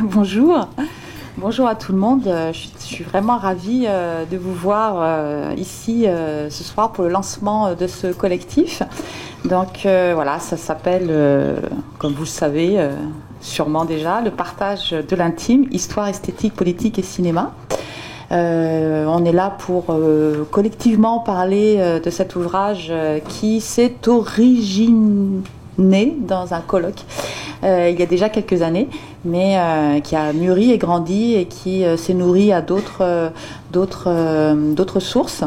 Bonjour. Bonjour à tout le monde. Je suis vraiment ravie de vous voir ici ce soir pour le lancement de ce collectif. Donc voilà, ça s'appelle, comme vous le savez sûrement déjà, le partage de l'intime, histoire, esthétique, politique et cinéma. On est là pour collectivement parler de cet ouvrage qui s'est originé dans un colloque il y a déjà quelques années, mais qui a mûri et grandi et qui s'est nourri à d'autres sources.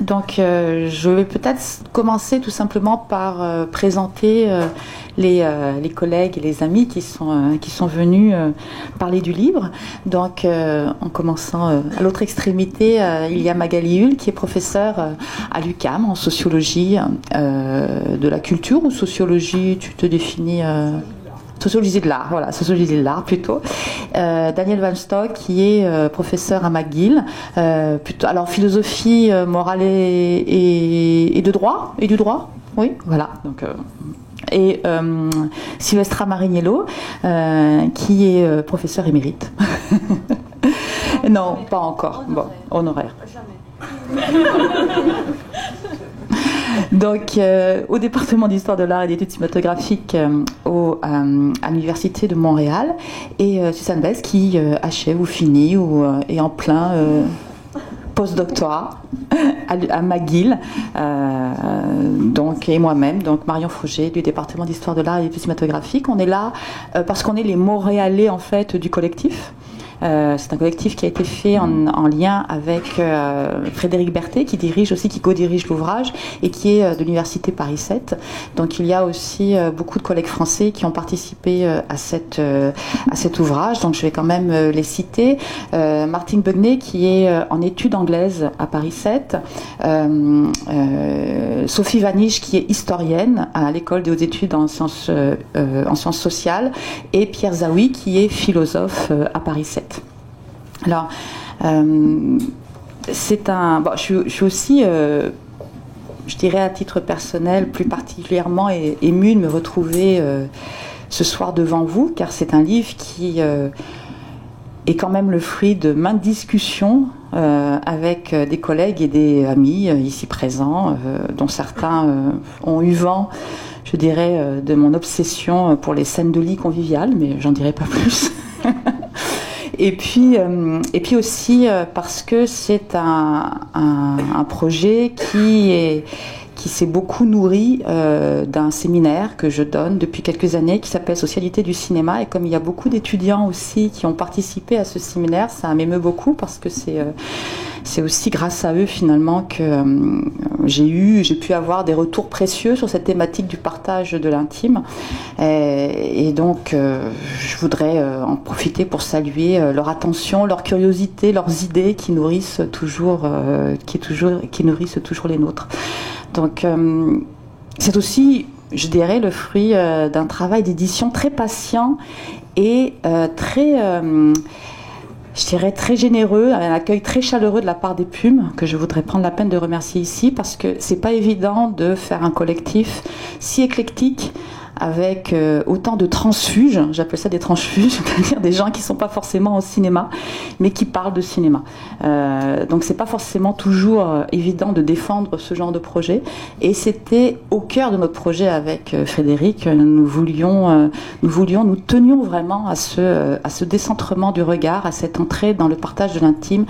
Donc je vais peut-être commencer tout simplement par présenter les collègues et les amis qui sont venus parler du livre. Donc en commençant à l'autre extrémité, il y a Magali Hull qui est professeure à l'UQAM en sociologie de la culture ou sociologie, tu te définis sociologie de l'art, voilà, sociologie de l'art plutôt. Daniel Van Stock qui est professeur à McGill, plutôt, alors philosophie morale et de droit, et du droit, oui, voilà. Donc, et Silvestra Marignello qui est professeur émérite. Non, pas encore. Bon, honoraire. Donc, au département d'histoire de l'art et d'études cinématographiques à l'université de Montréal, et Suzanne Bess qui achève ou finit ou est en plein post-doctorat à McGill, donc, et moi-même, donc Marion Froger du département d'histoire de l'art et d'études cinématographiques. On est là parce qu'on est les Montréalais en fait du collectif. C'est un collectif qui a été fait en lien avec Frédéric Berthet, qui co-dirige l'ouvrage et qui est de l'université Paris 7. Donc il y a aussi beaucoup de collègues français qui ont participé à cet ouvrage. Donc je vais quand même les citer. Martine Beugnet qui est en études anglaises à Paris 7. Sophie Vaniche qui est historienne à l'école des hautes études en sciences sociales. Et Pierre Zaoui qui est philosophe à Paris 7. Alors, c'est un. Bon, je suis aussi, je dirais à titre personnel, plus particulièrement émue de me retrouver ce soir devant vous, car c'est un livre qui est quand même le fruit de maintes discussions avec des collègues et des amis ici présents, dont certains ont eu vent, je dirais, de mon obsession pour les scènes de lit conviviales, mais j'en dirai pas plus. Et puis aussi parce que c'est un projet qui s'est beaucoup nourri d'un séminaire que je donne depuis quelques années qui s'appelle Socialité du cinéma. Et comme il y a beaucoup d'étudiants aussi qui ont participé à ce séminaire, ça m'émeut beaucoup parce que c'est aussi grâce à eux finalement que j'ai pu avoir des retours précieux sur cette thématique du partage de l'intime. Et donc je voudrais en profiter pour saluer leur attention, leur curiosité, leurs idées qui nourrissent toujours les nôtres. Donc c'est aussi, je dirais, le fruit d'un travail d'édition très patient et je dirais très généreux, un accueil très chaleureux de la part des Pumes, que je voudrais prendre la peine de remercier ici, parce que c'est pas évident de faire un collectif si éclectique, avec autant de transfuges, j'appelle ça des transfuges, c'est-à-dire des gens qui ne sont pas forcément au cinéma, mais qui parlent de cinéma. Donc c'est pas forcément toujours évident de défendre ce genre de projet, et c'était au cœur de notre projet avec Frédéric, nous tenions vraiment à ce décentrement du regard, à cette entrée dans le partage de l'intime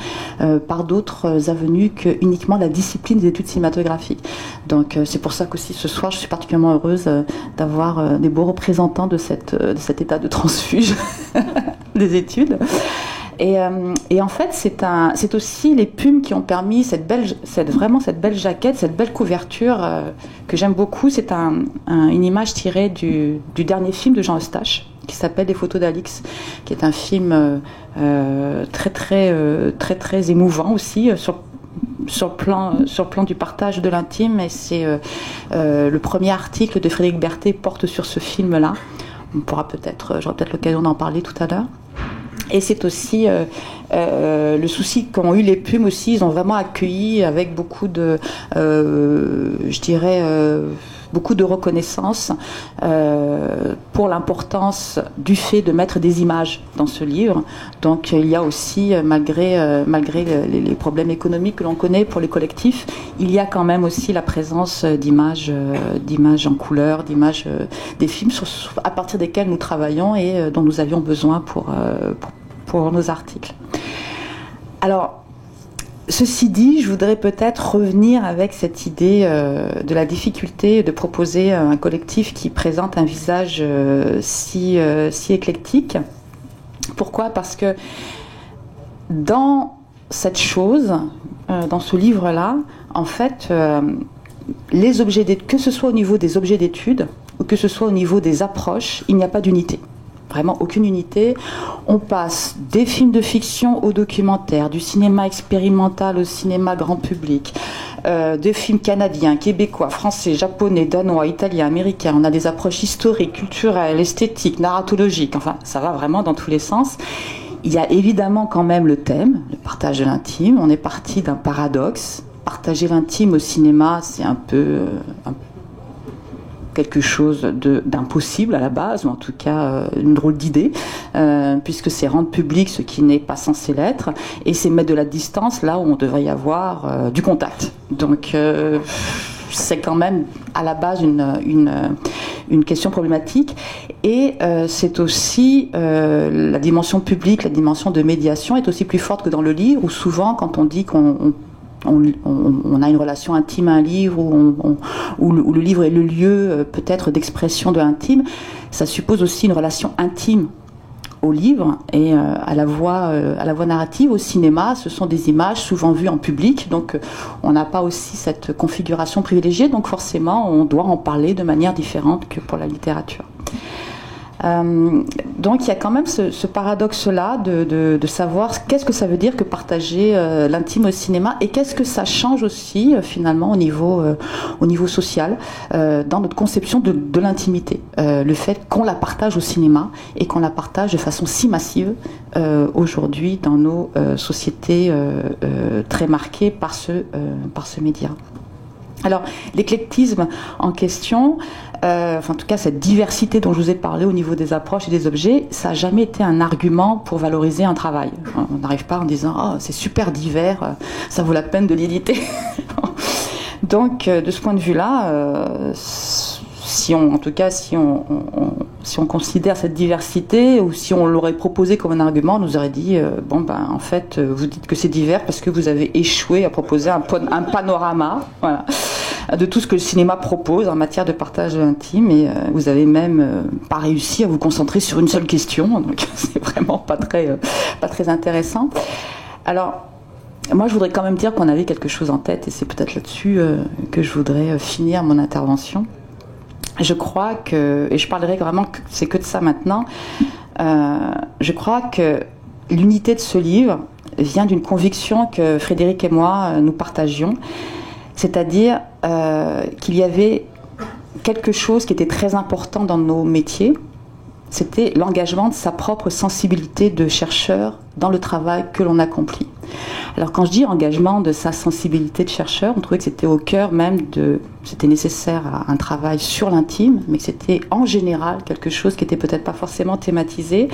par d'autres avenues que uniquement la discipline des études cinématographiques. Donc c'est pour ça qu'aussi ce soir je suis particulièrement heureuse d'avoir des beaux représentants de cet état de transfuge des études. Et en fait, c'est aussi les Pumes qui ont permis cette belle jaquette, cette belle couverture que j'aime beaucoup. C'est une image tirée du dernier film de Jean Eustache qui s'appelle Les photos d'Alix, qui est un film très émouvant aussi sur le plan du partage de l'intime, et c'est le premier article de Frédéric Berthet porte sur ce film-là. J'aurai peut-être l'occasion d'en parler tout à l'heure. Et c'est aussi le souci qu'ont eu les Pumes aussi. Ils ont vraiment accueilli avec beaucoup de, beaucoup de reconnaissance pour l'importance du fait de mettre des images dans ce livre. Donc il y a aussi, malgré les problèmes économiques que l'on connaît pour les collectifs, il y a quand même aussi la présence d'images en couleur, d'images des films à partir desquels nous travaillons et dont nous avions besoin pour nos articles. Alors, ceci dit, je voudrais peut-être revenir avec cette idée de la difficulté de proposer un collectif qui présente un visage si éclectique. Pourquoi ? Parce que dans cette chose, dans ce livre-là, en fait, les objets que ce soit au niveau des objets d'étude ou que ce soit au niveau des approches, il n'y a pas d'unité. Vraiment aucune unité. On passe des films de fiction au documentaire, du cinéma expérimental au cinéma grand public, des films canadiens, québécois, français, japonais, danois, italiens, américains. On a des approches historiques, culturelles, esthétiques, narratologiques. Enfin, ça va vraiment dans tous les sens. Il y a évidemment quand même le thème, le partage de l'intime. On est parti d'un paradoxe. Partager l'intime au cinéma, c'est un peu quelque chose d'impossible à la base, ou en tout cas une drôle d'idée, puisque c'est rendre public ce qui n'est pas censé l'être, et c'est mettre de la distance là où on devrait y avoir du contact. Donc c'est quand même à la base une question problématique, et c'est aussi la dimension publique, la dimension de médiation est aussi plus forte que dans le livre, où souvent quand on dit qu'on a une relation intime à un livre où le livre est le lieu peut-être d'expression de l'intime, ça suppose aussi une relation intime au livre et à la voix narrative. Au cinéma, ce sont des images souvent vues en public, donc on n'a pas aussi cette configuration privilégiée, donc forcément on doit en parler de manière différente que pour la littérature. Donc il y a quand même ce paradoxe-là de savoir qu'est-ce que ça veut dire que partager l'intime au cinéma, et qu'est-ce que ça change aussi finalement au niveau social dans notre conception de l'intimité. Le fait qu'on la partage au cinéma et qu'on la partage de façon si massive aujourd'hui dans nos sociétés très marquées par ce média. Alors, l'éclectisme en question, en tout cas cette diversité dont je vous ai parlé au niveau des approches et des objets, ça n'a jamais été un argument pour valoriser un travail. On n'arrive pas en disant « Oh, c'est super divers, ça vaut la peine de l'éditer ». Donc, de ce point de vue-là, si on considère cette diversité, ou si on l'aurait proposé comme un argument, on nous aurait dit en fait, vous dites que c'est divers parce que vous avez échoué à proposer un panorama, voilà, de tout ce que le cinéma propose en matière de partage de l'intime, et vous avez même pas réussi à vous concentrer sur une seule question, donc c'est vraiment pas très intéressant. Alors, moi, je voudrais quand même dire qu'on avait quelque chose en tête, et c'est peut-être là-dessus que je voudrais finir mon intervention. Je crois que, et je parlerai vraiment que c'est que de ça maintenant, je crois que l'unité de ce livre vient d'une conviction que Frédéric et moi nous partagions, c'est-à-dire qu'il y avait quelque chose qui était très important dans nos métiers, c'était l'engagement de sa propre sensibilité de chercheur dans le travail que l'on accomplit. Alors quand je dis engagement de sa sensibilité de chercheur, on trouvait que c'était au cœur même c'était nécessaire à un travail sur l'intime, mais que c'était en général quelque chose qui n'était peut-être pas forcément thématisé.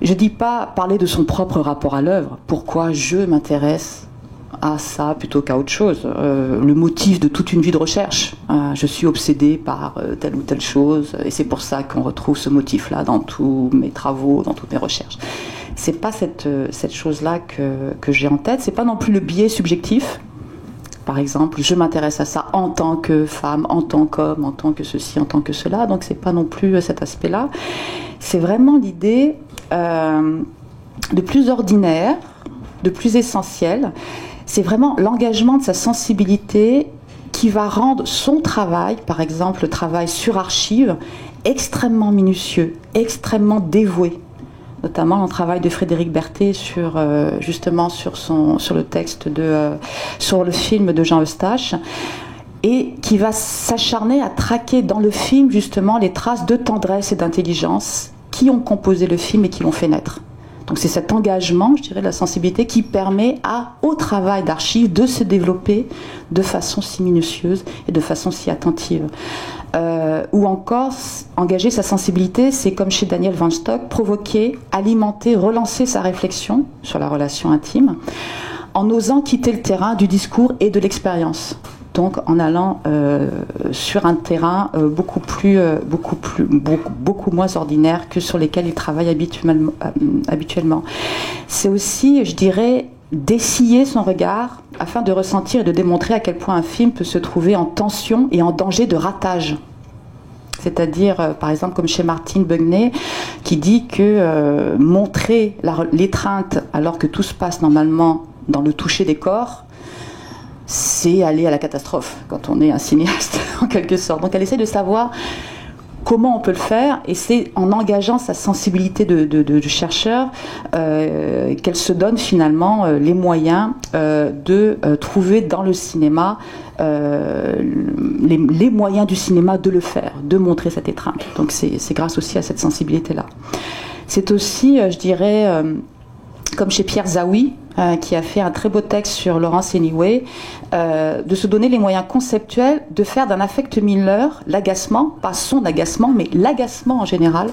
Je ne dis pas parler de son propre rapport à l'œuvre, pourquoi je m'intéresse à ça plutôt qu'à autre chose. Le motif de toute une vie de recherche. Je suis obsédée par telle ou telle chose, et c'est pour ça qu'on retrouve ce motif-là dans tous mes travaux, dans toutes mes recherches. C'est pas cette chose-là que j'ai en tête. C'est pas non plus le biais subjectif. Par exemple, je m'intéresse à ça en tant que femme, en tant qu'homme, en tant que ceci, en tant que cela. Donc c'est pas non plus cet aspect-là. C'est vraiment l'idée de plus ordinaire, de plus essentiel. C'est vraiment l'engagement de sa sensibilité qui va rendre son travail, par exemple le travail sur archives, extrêmement minutieux, extrêmement dévoué. Notamment le travail de Frédéric Berthet justement sur le texte sur le film de Jean Eustache, et qui va s'acharner à traquer dans le film justement les traces de tendresse et d'intelligence qui ont composé le film et qui l'ont fait naître. Donc c'est cet engagement, je dirais, de la sensibilité qui permet au travail d'archives de se développer de façon si minutieuse et de façon si attentive. Ou encore, engager sa sensibilité, c'est comme chez Daniel Van Stock, provoquer, alimenter, relancer sa réflexion sur la relation intime, en osant quitter le terrain du discours et de l'expérience. Donc en allant sur un terrain beaucoup moins ordinaire que sur lesquels il travaille habituellement. C'est aussi, je dirais, dessiller son regard afin de ressentir et de démontrer à quel point un film peut se trouver en tension et en danger de ratage. C'est-à-dire, par exemple, comme chez Martin Bugney, qui dit que montrer l'étreinte alors que tout se passe normalement dans le toucher des corps, c'est aller à la catastrophe quand on est un cinéaste, en quelque sorte. Donc elle essaie de savoir comment on peut le faire, et c'est en engageant sa sensibilité de chercheur qu'elle se donne finalement les moyens de trouver dans le cinéma les moyens du cinéma de le faire, de montrer cette étreinte. Donc c'est grâce aussi à cette sensibilité-là. C'est aussi, je dirais, comme chez Pierre Zawi, qui a fait un très beau texte sur Laurence Anyway, de se donner les moyens conceptuels de faire d'un affect Miller l'agacement, pas son agacement, mais l'agacement en général,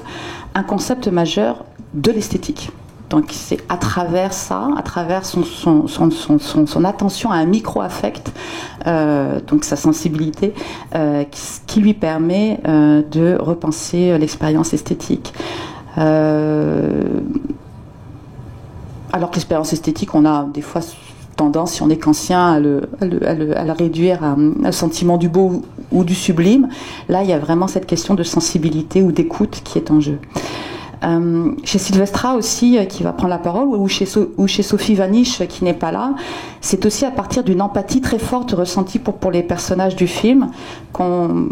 un concept majeur de l'esthétique. Donc c'est à travers ça, à travers son attention à un micro-affect, donc sa sensibilité, qui lui permet de repenser l'expérience esthétique. Alors que l'expérience esthétique, on a des fois tendance, si on est kantien, à le réduire à un sentiment du beau ou du sublime. Là, il y a vraiment cette question de sensibilité ou d'écoute qui est en jeu. Chez Silvestra aussi, qui va prendre la parole, ou chez Sophie Vanish, qui n'est pas là, c'est aussi à partir d'une empathie très forte ressentie pour les personnages du film qu'on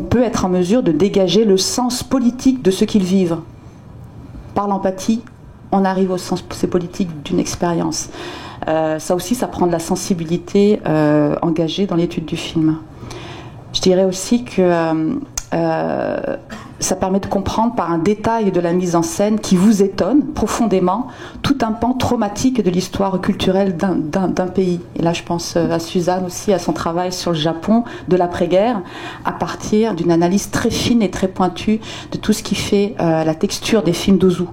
peut être en mesure de dégager le sens politique de ce qu'ils vivent. Par l'empathie, on arrive au sens politique d'une expérience. Ça aussi, ça prend de la sensibilité engagée dans l'étude du film. Je dirais aussi que ça permet de comprendre par un détail de la mise en scène qui vous étonne profondément tout un pan traumatique de l'histoire culturelle d'un pays. Et là, je pense à Suzanne aussi, à son travail sur le Japon de l'après-guerre, à partir d'une analyse très fine et très pointue de tout ce qui fait la texture des films d'Ozu.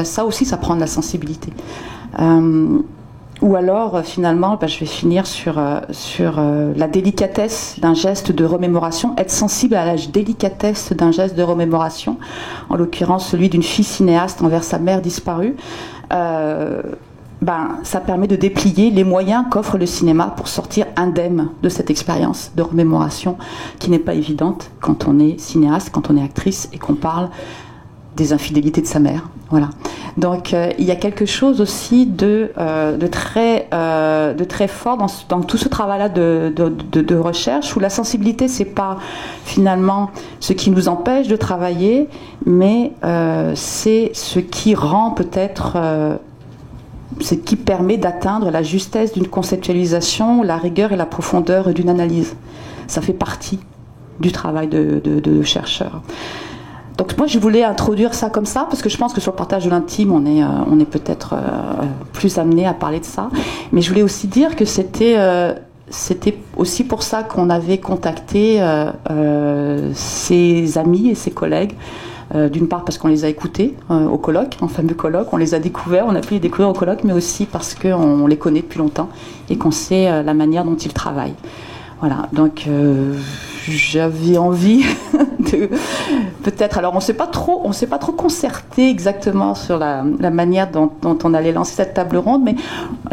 Ça aussi, ça prend de la sensibilité. Ou alors, finalement, je vais finir sur la délicatesse d'un geste de remémoration, être sensible à la délicatesse d'un geste de remémoration, en l'occurrence celui d'une fille cinéaste envers sa mère disparue. Ça permet de déplier les moyens qu'offre le cinéma pour sortir indemne de cette expérience de remémoration qui n'est pas évidente quand on est cinéaste, quand on est actrice et qu'on parle des infidélités de sa mère. Voilà. Donc il y a quelque chose aussi de très fort dans tout ce travail-là de recherche où la sensibilité, c'est pas finalement ce qui nous empêche de travailler, mais c'est ce qui rend peut-être ce qui permet d'atteindre la justesse d'une conceptualisation, la rigueur et la profondeur d'une analyse. Ça fait partie du travail de chercheur. Donc moi je voulais introduire ça comme ça parce que je pense que sur le partage de l'intime on est peut-être plus amené à parler de ça, mais je voulais aussi dire que c'était aussi pour ça qu'on avait contacté ses amis et ses collègues, d'une part parce qu'on les a écoutés au colloque, en fameux colloque, on les a découverts, on a pu les découvrir au colloque, mais aussi parce qu'on les connaît depuis longtemps et qu'on sait la manière dont ils travaillent. Voilà, donc j'avais envie de peut-être, alors on s'est pas trop concerté exactement sur la manière dont on allait lancer cette table ronde, mais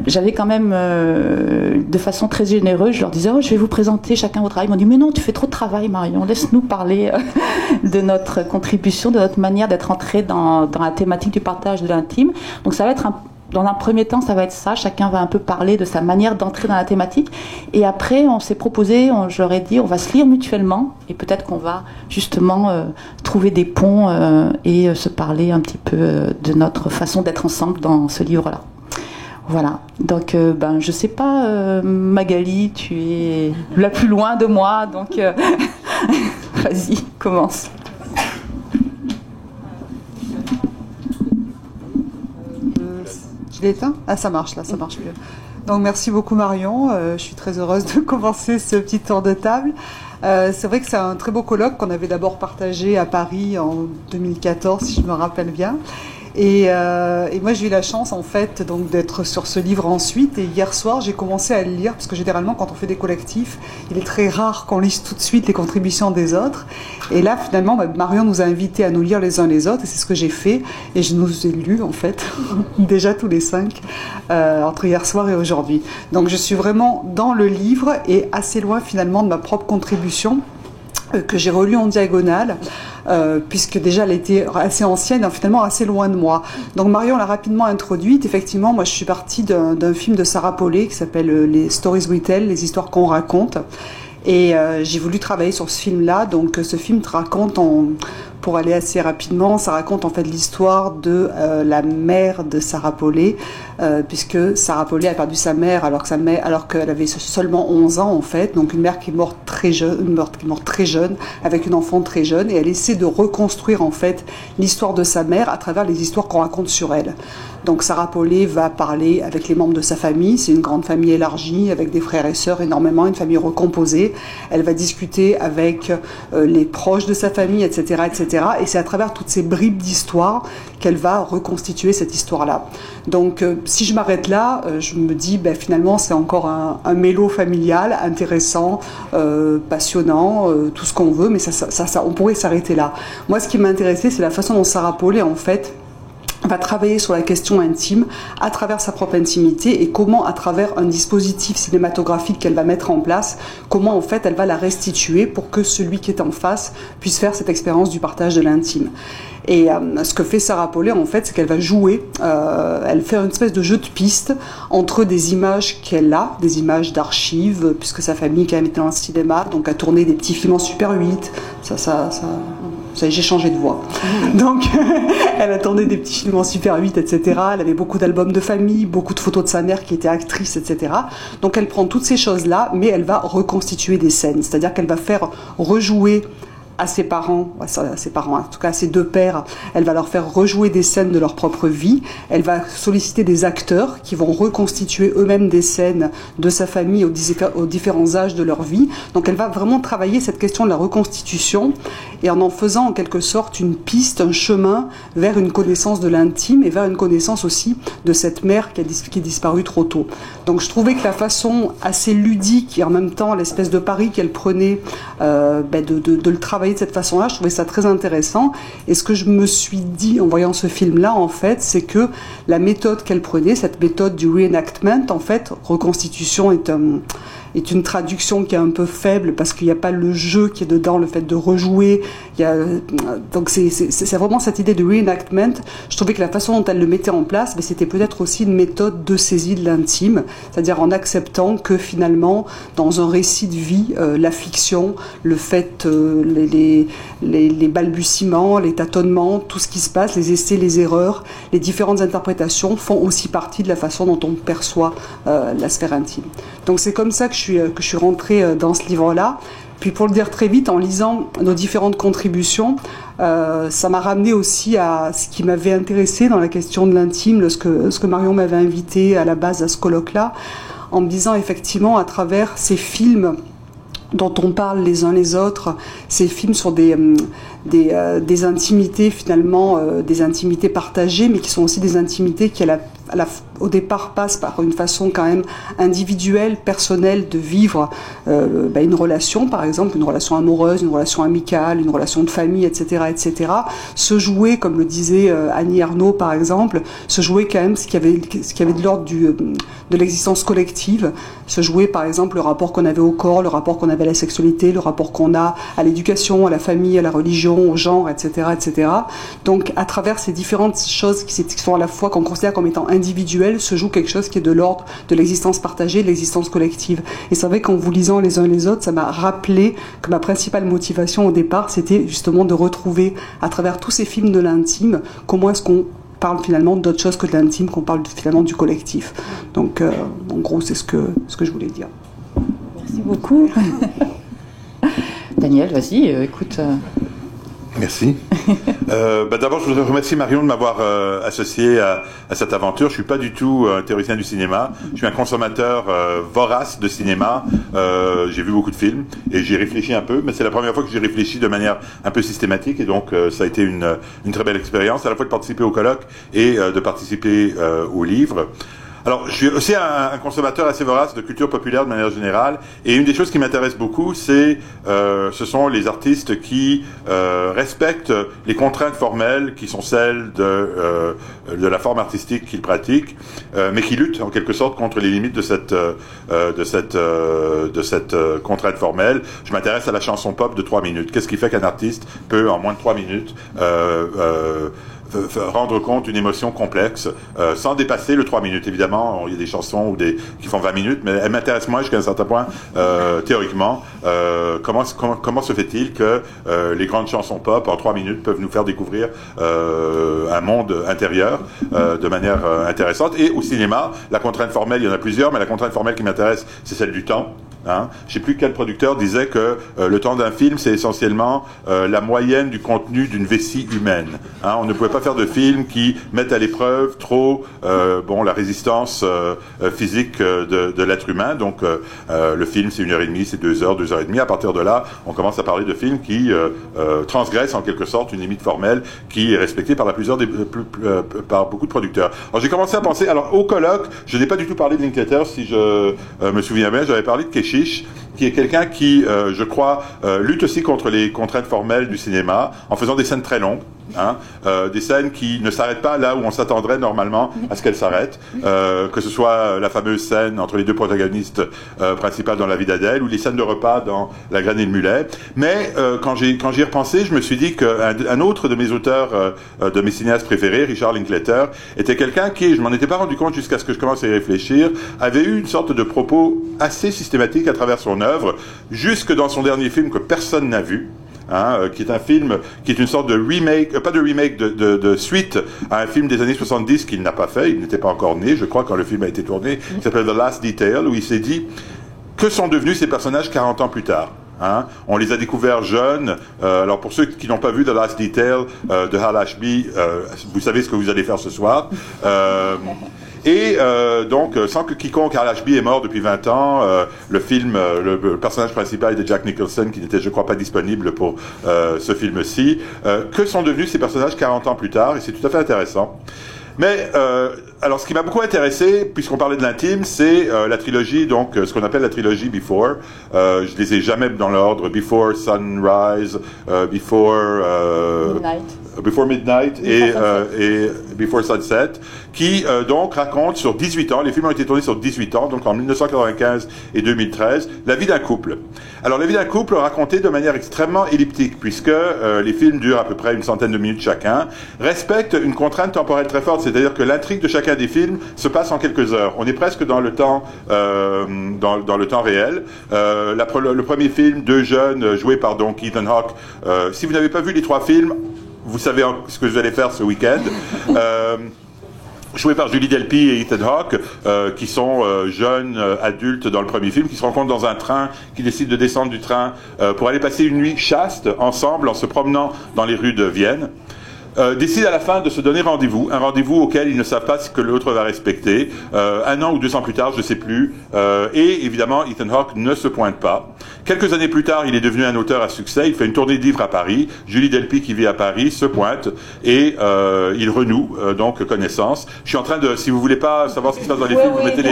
j'avais quand même de façon très généreuse, je leur disais je vais vous présenter chacun votre travail. Ils m'ont dit mais non, tu fais trop de travail Marion, laisse-nous parler de notre contribution, de notre manière d'être entré dans la thématique du partage de l'intime. Donc ça va être dans un premier temps, ça va être ça. Chacun va un peu parler de sa manière d'entrer dans la thématique. Et après, on s'est proposé, je leur ai dit, on va se lire mutuellement. Et peut-être qu'on va justement trouver des ponts et se parler un petit peu de notre façon d'être ensemble dans ce livre-là. Voilà. Donc, je sais pas, Magali, tu es la plus loin de moi. Donc, vas-y, commence. Il est éteint ? Ah, ça marche là, ça marche mieux. Donc merci beaucoup Marion, je suis très heureuse de commencer ce petit tour de table. C'est vrai que c'est un très beau colloque qu'on avait d'abord partagé à Paris en 2014, si je me rappelle bien. Et moi j'ai eu la chance en fait donc d'être sur ce livre ensuite, et hier soir j'ai commencé à le lire parce que généralement quand on fait des collectifs il est très rare qu'on lise tout de suite les contributions des autres, et là finalement Marion nous a invités à nous lire les uns les autres, et c'est ce que j'ai fait, et je nous ai lus en fait déjà tous les 5 entre hier soir et aujourd'hui. Donc je suis vraiment dans le livre et assez loin finalement de ma propre contribution que j'ai relue en diagonale, puisque déjà elle était assez ancienne, finalement assez loin de moi. Donc Marion l'a rapidement introduite. Effectivement, moi je suis partie d'un film de Sarah Polley qui s'appelle Les Stories We Tell, les histoires qu'on raconte. Et j'ai voulu travailler sur ce film-là. Donc ce film te raconte, pour aller assez rapidement, ça raconte en fait l'histoire de la mère de Sarah Polley, puisque Sarah Polley a perdu sa mère alors qu'elle avait seulement 11 ans en fait. Donc une mère qui est morte très jeune, avec une enfant très jeune, et elle essaie de reconstruire en fait l'histoire de sa mère à travers les histoires qu'on raconte sur elle. Donc Sarah Polley va parler avec les membres de sa famille, c'est une grande famille élargie avec des frères et sœurs énormément, une famille recomposée. Elle va discuter avec les proches de sa famille, etc., etc. Et c'est à travers toutes ces bribes d'histoire qu'elle va reconstituer cette histoire-là. Donc si je m'arrête là, je me dis finalement c'est encore un mélo familial intéressant, passionnant, tout ce qu'on veut, mais ça, on pourrait s'arrêter là. Moi ce qui m'intéressait, c'est la façon dont Sarah Polley en fait va travailler sur la question intime à travers sa propre intimité, et comment à travers un dispositif cinématographique qu'elle va mettre en place, comment en fait elle va la restituer pour que celui qui est en face puisse faire cette expérience du partage de l'intime. Et ce que fait Sarah Polley en fait, c'est qu'elle va jouer, elle fait une espèce de jeu de piste entre des images qu'elle a, des images d'archives, puisque sa famille quand même était dans le cinéma, donc a tourné des petits films en Super 8, j'ai changé de voix. Donc, elle a tourné des petits films en Super 8, etc. Elle avait beaucoup d'albums de famille, beaucoup de photos de sa mère qui était actrice, etc. Donc, elle prend toutes ces choses-là, mais elle va reconstituer des scènes. C'est-à-dire qu'elle va faire rejouer à ses parents, en tout cas à ses deux pères, elle va leur faire rejouer des scènes de leur propre vie. Elle va solliciter des acteurs qui vont reconstituer eux-mêmes des scènes de sa famille aux différents âges de leur vie. Donc elle va vraiment travailler cette question de la reconstitution, et en faisant en quelque sorte une piste, un chemin vers une connaissance de l'intime, et vers une connaissance aussi de cette mère qui est disparue trop tôt. Donc je trouvais que la façon assez ludique et en même temps l'espèce de pari qu'elle prenait de le travailler de cette façon-là, je trouvais ça très intéressant. Et ce que je me suis dit en voyant ce film-là, en fait, c'est que la méthode qu'elle prenait, cette méthode du reenactment, en fait, reconstitution est une traduction qui est un peu faible parce qu'il n'y a pas le jeu qui est dedans, le fait de rejouer. Donc c'est vraiment cette idée de reenactment. Je trouvais que la façon dont elle le mettait en place, c'était peut-être aussi une méthode de saisie de l'intime, c'est-à-dire en acceptant que finalement, dans un récit de vie, la fiction, le fait, les balbutiements, les tâtonnements, tout ce qui se passe, les essais, les erreurs, les différentes interprétations font aussi partie de la façon dont on perçoit la sphère intime. Donc c'est comme ça que je suis rentrée dans ce livre-là. Puis pour le dire très vite, en lisant nos différentes contributions, ça m'a ramené aussi à ce qui m'avait intéressé dans la question de l'intime, ce que Marion m'avait invité à la base à ce colloque-là, en me disant effectivement à travers ces films dont on parle les uns les autres, ces films sur des intimités finalement, des intimités partagées, mais qui sont aussi des intimités qui au départ passent par une façon quand même individuelle, personnelle de vivre une relation, par exemple une relation amoureuse, une relation amicale, une relation de famille, etc., etc. Se jouer, comme le disait Annie Ernaux par exemple, se jouer quand même ce qui avait de l'ordre de l'existence collective, se jouer par exemple le rapport qu'on avait au corps, le rapport qu'on avait à la sexualité, le rapport qu'on a à l'éducation, à la famille, à la religion, au genre, etc., etc. Donc à travers ces différentes choses qui sont à la fois qu'on considère comme étant individuelles, se joue quelque chose qui est de l'ordre de l'existence partagée, de l'existence collective. Et c'est vrai qu'en vous lisant les uns les autres, ça m'a rappelé que ma principale motivation au départ, c'était justement de retrouver à travers tous ces films de l'intime, comment est-ce qu'on parle finalement d'autre chose que de l'intime, qu'on parle finalement du collectif. Donc en gros, c'est ce que je voulais dire. Merci beaucoup. Daniel, vas-y, écoute. Merci. D'abord, je voudrais remercier Marion de m'avoir associé à cette aventure. Je suis pas du tout un théoricien du cinéma. Je suis un consommateur vorace de cinéma. J'ai vu beaucoup de films et j'y réfléchis un peu, mais c'est la première fois que j'y réfléchis de manière un peu systématique et donc ça a été une très belle expérience, à la fois de participer au colloque et de participer au livre. Alors, je suis aussi un consommateur assez vorace de culture populaire de manière générale, et une des choses qui m'intéresse beaucoup, ce sont les artistes qui respectent les contraintes formelles qui sont celles de la forme artistique qu'ils pratiquent, mais qui luttent en quelque sorte contre les limites de cette contrainte formelle. Je m'intéresse à la chanson pop de 3 minutes. Qu'est-ce qui fait qu'un artiste peut, en moins de 3 minutes, rendre compte d'une émotion complexe, sans dépasser le 3 minutes. Évidemment, il y a des chansons qui font 20 minutes, mais elles m'intéressent moins jusqu'à un certain point, théoriquement. Comment se fait-il que les grandes chansons pop, en 3 minutes, peuvent nous faire découvrir un monde intérieur de manière intéressante. Et au cinéma, la contrainte formelle, il y en a plusieurs, mais la contrainte formelle qui m'intéresse, c'est celle du temps. Hein. Je ne sais plus quel producteur disait que le temps d'un film, c'est essentiellement la moyenne du contenu d'une vessie humaine. Hein. On ne pouvait pas faire de films qui mettent à l'épreuve trop la résistance physique de l'être humain. Donc le film, c'est 1h30, c'est 2 heures, 2h30. À partir de là, on commence à parler de films qui transgressent en quelque sorte une limite formelle qui est respectée par par beaucoup de producteurs. Alors j'ai commencé à penser, alors au colloque, je n'ai pas du tout parlé de Linklater, si je me souviens bien, j'avais parlé de Keshish, qui est quelqu'un qui, je crois, lutte aussi contre les contraintes formelles du cinéma, en faisant des scènes très longues. Hein, des scènes qui ne s'arrêtent pas là où on s'attendrait normalement à ce qu'elles s'arrêtent, que ce soit la fameuse scène entre les deux protagonistes principales dans La vie d'Adèle, ou les scènes de repas dans La graine et le mulet. Mais quand j'y ai repensé, je me suis dit qu'un autre de mes auteurs, de mes cinéastes préférés, Richard Linklater, était quelqu'un qui, je m'en étais pas rendu compte jusqu'à ce que je commence à y réfléchir, avait eu une sorte de propos assez systématique à travers son œuvre, jusque dans son dernier film que personne n'a vu. Hein, qui est un film, qui est une sorte de remake, pas de remake, de suite à un film des années 70 qu'il n'a pas fait, il n'était pas encore né, je crois, quand le film a été tourné, qui s'appelle The Last Detail, où il s'est dit, que sont devenus ces personnages 40 ans plus tard? Hein, on les a découverts jeunes. Alors pour ceux qui n'ont pas vu The Last Detail de Hal Ashby, vous savez ce que vous allez faire ce soir. Et donc, sans que quiconque, Hal Ashby est mort depuis 20 ans, le film, le personnage principal était Jack Nicholson, qui n'était, je crois, pas disponible pour ce film-ci. Que sont devenus ces personnages 40 ans plus tard? Et c'est tout à fait intéressant. Mais alors, ce qui m'a beaucoup intéressé, puisqu'on parlait de l'intime, c'est la trilogie, donc ce qu'on appelle la trilogie Before. Je les ai jamais dans l'ordre. Before Sunrise, Before Midnight et Before Sunset, qui donc raconte sur 18 ans, les films ont été tournés sur 18 ans, donc en 1995 et 2013, la vie d'un couple. Alors la vie d'un couple racontée de manière extrêmement elliptique, puisque les films durent à peu près une centaine de minutes chacun, respectent une contrainte temporelle très forte, c'est-à-dire que l'intrigue de chacun des films se passe en quelques heures. On est presque dans le temps, dans le temps réel. Le premier film, deux jeunes, joués par donc Ethan Hawke. Si vous n'avez pas vu les 3 films, vous savez ce que vous allez faire ce week-end. Joué par Julie Delpy et Ethan Hawke, qui sont jeunes adultes dans le premier film, qui se rencontrent dans un train, qui décident de descendre du train pour aller passer une nuit chaste ensemble en se promenant dans les rues de Vienne. Décident à la fin de se donner rendez-vous, un rendez-vous auquel ils ne savent pas ce que l'autre va respecter. 1 an ou 2 ans plus tard, je ne sais plus. Et évidemment, Ethan Hawke ne se pointe pas. Quelques années plus tard, il est devenu un auteur à succès. Il fait une tournée de livres à Paris. Julie Delpy, qui vit à Paris, se pointe et il renoue donc connaissance. Je suis en train de, si vous voulez pas savoir ce qui se passe dans les films, vous mettez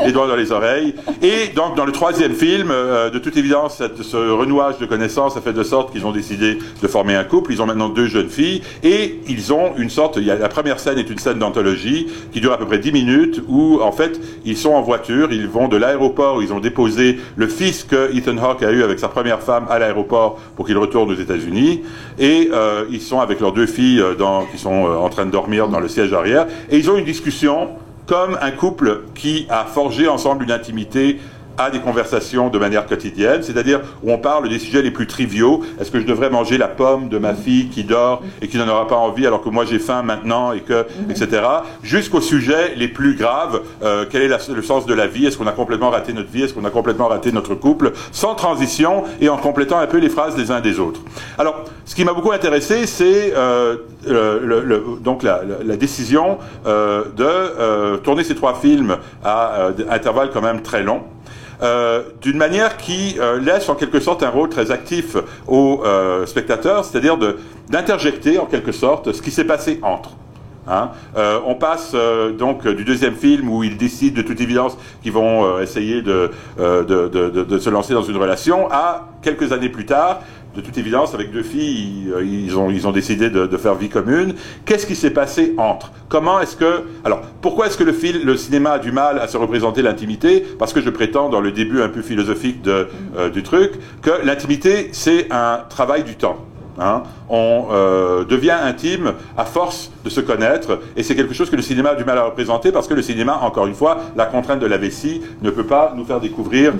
les doigts dans les oreilles. Et donc, dans le 3e film, de toute évidence, ce renouage de connaissances a fait de sorte qu'ils ont décidé de former un couple. Ils ont maintenant 2 jeunes filles et ils ont une sorte, la première scène est une scène d'anthologie qui dure à peu près 10 minutes où en fait ils sont en voiture, ils vont de l'aéroport où ils ont déposé le fils que Ethan Hawke a eu avec sa première femme à l'aéroport pour qu'il retourne aux États-Unis et ils sont avec leurs 2 filles qui sont en train de dormir dans le siège arrière et ils ont une discussion comme un couple qui a forgé ensemble une intimité a des conversations de manière quotidienne, c'est-à-dire où on parle des sujets les plus triviaux. Est-ce que je devrais manger la pomme de ma fille qui dort et qui n'en aura pas envie alors que moi j'ai faim maintenant et que, etc. Jusqu'aux sujets les plus graves. Quel est le sens de la vie? Est-ce qu'on a complètement raté notre vie? Est-ce qu'on a complètement raté notre couple? Sans transition et en complétant un peu les phrases des uns des autres. Alors, ce qui m'a beaucoup intéressé, c'est donc la décision de tourner ces 3 films à intervalles quand même très longs. D'une manière qui laisse en quelque sorte un rôle très actif aux spectateurs, c'est-à-dire d'interjecter en quelque sorte ce qui s'est passé entre. On passe donc du deuxième film où ils décident de toute évidence qu'ils vont essayer de se lancer dans une relation à quelques années plus tard. De toute évidence, avec 2 filles, ils ont décidé de faire vie commune. Qu'est-ce qui s'est passé entre? Comment est-ce que... Alors, pourquoi est-ce que le cinéma a du mal à se représenter l'intimité? Parce que je prétends, dans le début un peu philosophique du truc, que l'intimité, c'est un travail du temps. On devient intime à force de se connaître, et c'est quelque chose que le cinéma a du mal à représenter, parce que le cinéma, encore une fois, la contrainte de la vessie ne peut pas nous faire découvrir,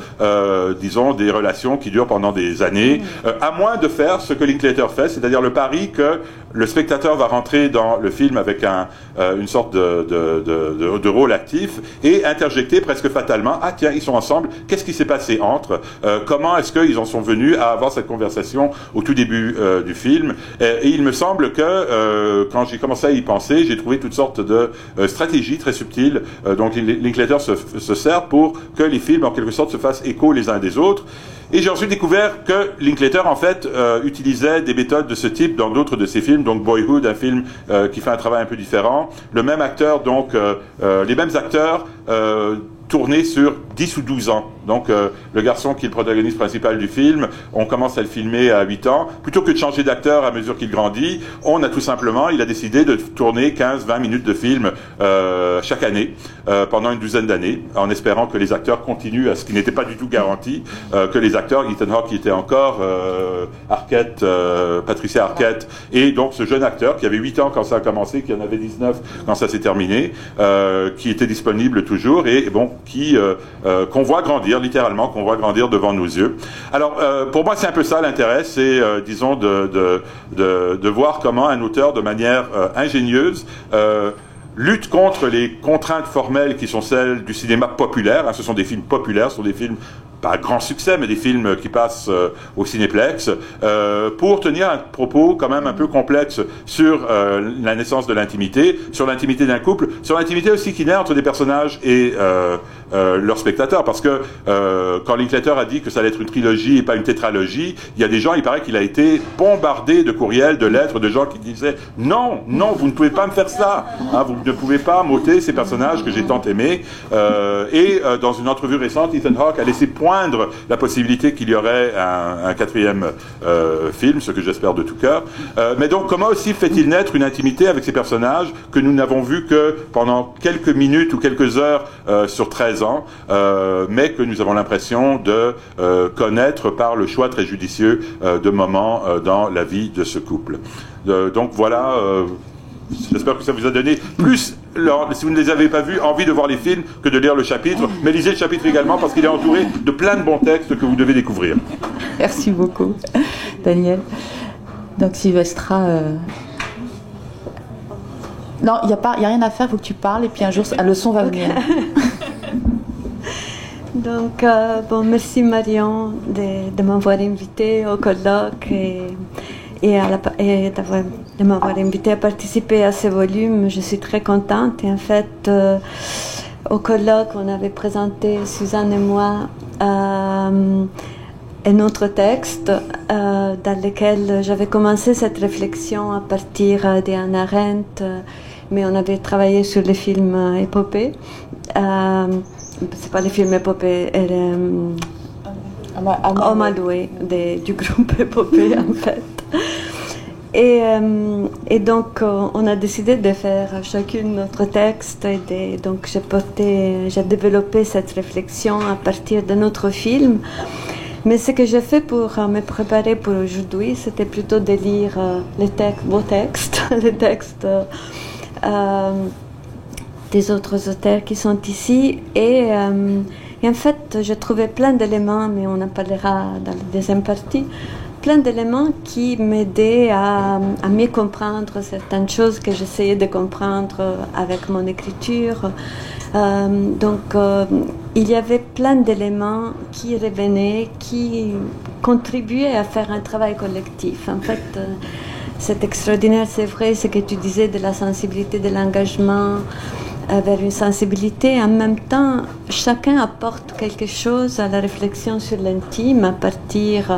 disons, des relations qui durent pendant des années, à moins de faire ce que Linklater fait, c'est-à-dire le pari que le spectateur va rentrer dans le film avec une sorte de rôle actif, et interjecter presque fatalement, ah tiens, ils sont ensemble, qu'est-ce qui s'est passé entre, comment est-ce qu'ils en sont venus à avoir cette conversation au tout début du film, et il me semble que quand j'ai commencé à y penser, j'ai trouvé toutes sortes de stratégies très subtiles dont Linklater se sert pour que les films en quelque sorte se fassent écho les uns des autres. Et j'ai ensuite découvert que Linklater, en fait, utilisait des méthodes de ce type dans d'autres de ses films, donc Boyhood, un film qui fait un travail un peu différent. Le même acteur, donc, les mêmes acteurs tournés sur 10 ou 12 ans. Donc, le garçon qui est le protagoniste principal du film, on commence à le filmer à 8 ans. Plutôt que de changer d'acteur à mesure qu'il grandit, il a décidé de tourner 15-20 minutes de film chaque année, pendant une douzaine d'années, en espérant que les acteurs continuent à ce qui n'était pas du tout garanti, que les acteurs, Ethan Hawke qui était encore, Arquette, Patricia Arquette, et donc ce jeune acteur qui avait 8 ans quand ça a commencé, qui en avait 19 quand ça s'est terminé, qui était disponible toujours, et bon, qu'on voit grandir, littéralement, qu'on voit grandir devant nos yeux. Alors, pour moi, c'est un peu ça l'intérêt, c'est, disons, de voir comment un auteur, de manière ingénieuse, lutte contre les contraintes formelles qui sont celles du cinéma populaire. Ce sont des films populaires, ce sont des films pas grand succès, mais des films qui passent au Cinéplex, pour tenir un propos quand même un peu complexe sur la naissance de l'intimité, sur l'intimité d'un couple, sur l'intimité aussi qui naît entre des personnages et leurs spectateurs, parce que quand Linklater a dit que ça allait être une trilogie et pas une tétralogie, il y a des gens, il paraît qu'il a été bombardé de courriels, de lettres, de gens qui disaient « Non, non, vous ne pouvez pas me faire ça, vous ne pouvez pas m'ôter ces personnages que j'ai tant aimés. » Et dans une entrevue récente, Ethan Hawke a laissé poindre la possibilité qu'il y aurait un 4e film, ce que j'espère de tout cœur. Mais donc, comment aussi fait-il naître une intimité avec ces personnages que nous n'avons vus que pendant quelques minutes ou quelques heures sur 13 ans, mais que nous avons l'impression de connaître par le choix très judicieux de moments dans la vie de ce couple. Donc voilà... J'espère que ça vous a donné plus, si vous ne les avez pas vus, envie de voir les films que de lire le chapitre. Mais lisez le chapitre également parce qu'il est entouré de plein de bons textes que vous devez découvrir. Merci beaucoup, Daniel. Donc Sylvestra... Non, il n'y a rien à faire, il faut que tu parles et puis un jour, le son va venir. Donc, merci Marion de m'avoir invité au colloque et de m'avoir invité à participer à ce volume. Je suis très contente. Et en fait, au colloque, on avait présenté, Suzanne et moi, un autre texte dans lequel j'avais commencé cette réflexion à partir d'Hannah Arendt, mais on avait travaillé sur les films épopées. C'est pas les films épopées, Amadoué du groupe épopée en fait. Et donc on a décidé de faire chacune notre texte et donc j'ai développé cette réflexion à partir de notre film. Mais ce que j'ai fait pour me préparer pour aujourd'hui, c'était plutôt de lire vos textes, les textes des autres auteurs qui sont ici, et Et en fait, j'ai trouvé plein d'éléments, mais on en parlera dans la deuxième partie, plein d'éléments qui m'aidaient à mieux comprendre certaines choses que j'essayais de comprendre avec mon écriture. Il y avait plein d'éléments qui revenaient, qui contribuaient à faire un travail collectif. En fait, c'est extraordinaire, c'est vrai, ce que tu disais de la sensibilité, de l'engagement vers une sensibilité. En même temps, chacun apporte quelque chose à la réflexion sur l'intime à partir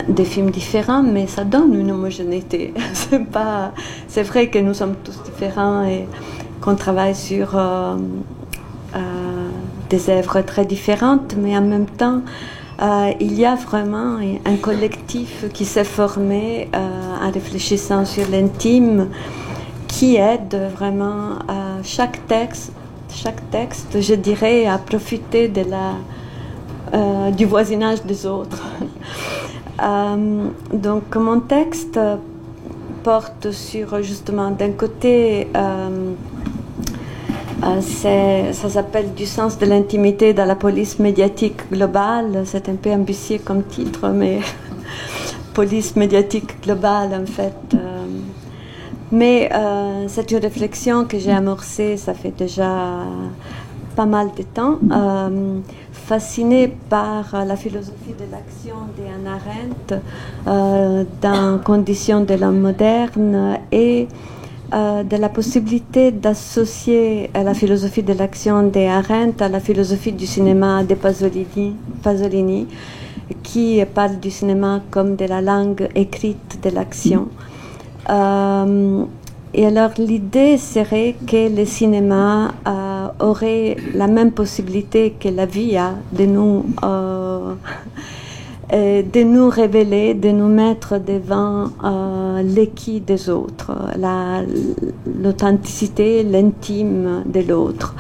des films différents, mais ça donne une homogénéité. C'est vrai que nous sommes tous différents et qu'on travaille sur des œuvres très différentes, mais en même temps, il y a vraiment un collectif qui s'est formé en réfléchissant sur l'intime, qui aide vraiment à chaque texte, je dirais, à profiter du voisinage des autres. Donc mon texte porte sur, justement, d'un côté, ça s'appelle Du sens de l'intimité dans la police médiatique globale. C'est un peu ambitieux comme titre, mais police médiatique globale, en fait. Mais c'est une réflexion que j'ai amorcée, ça fait déjà pas mal de temps, fascinée par la philosophie de l'action d'Hannah Arendt dans Conditions de l'homme moderne et de la possibilité d'associer la philosophie de l'action d'Arendt à la philosophie du cinéma de Pasolini, qui parle du cinéma comme de la langue écrite de l'action. Et alors l'idée serait que le cinéma aurait la même possibilité que la vie a de nous révéler, de nous mettre devant l'équité des autres, l'authenticité, l'intime de l'autre.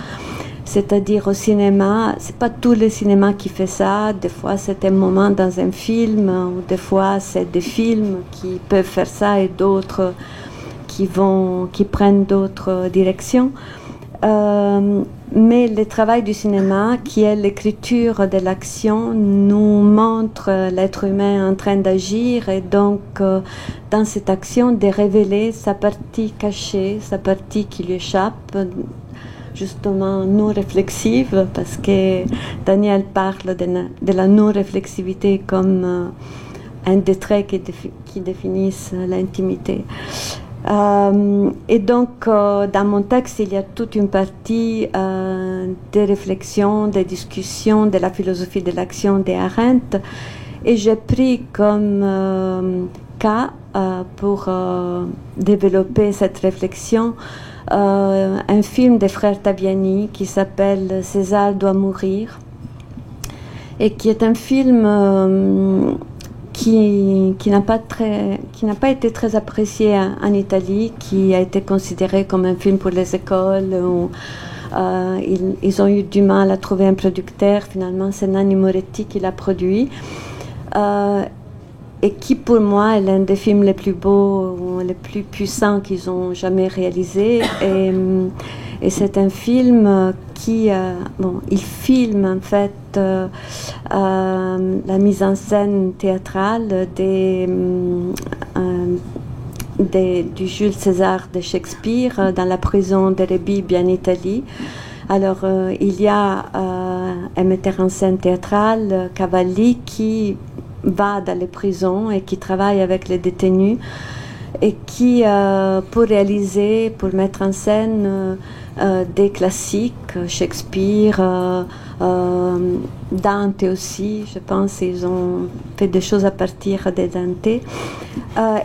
C'est-à-dire au cinéma, c'est pas tout le cinéma qui fait ça. Des fois, c'est un moment dans un film, ou des fois, c'est des films qui peuvent faire ça et d'autres qui prennent d'autres directions. Mais le travail du cinéma, qui est l'écriture de l'action, nous montre l'être humain en train d'agir et donc dans cette action de révéler sa partie cachée, sa partie qui lui échappe, justement non-réflexive, parce que Daniel parle de la non-réflexivité comme un des traits qui définissent l'intimité. Et donc, dans mon texte, il y a toute une partie des réflexions, des discussions de la philosophie de l'action d'Arendt, et j'ai pris comme cas pour développer cette réflexion un film des frères Taviani qui s'appelle César doit mourir, et qui est un film qui n'a pas été très apprécié en Italie, qui a été considéré comme un film pour les écoles, où ils ont eu du mal à trouver un producteur. Finalement, c'est Nanni Moretti qui l'a produit, et qui pour moi est l'un des films les plus beaux, les plus puissants qu'ils ont jamais réalisé. Et c'est un film qui, il filme en fait la mise en scène théâtrale du Jules César de Shakespeare dans la prison de Rebibbia en Italie. Alors, il y a un metteur en scène théâtral, Cavalli, qui va dans les prisons et qui travaille avec les détenus et qui, pour mettre en scène des classiques, Shakespeare, Dante aussi, je pense, ils ont fait des choses à partir de Dante,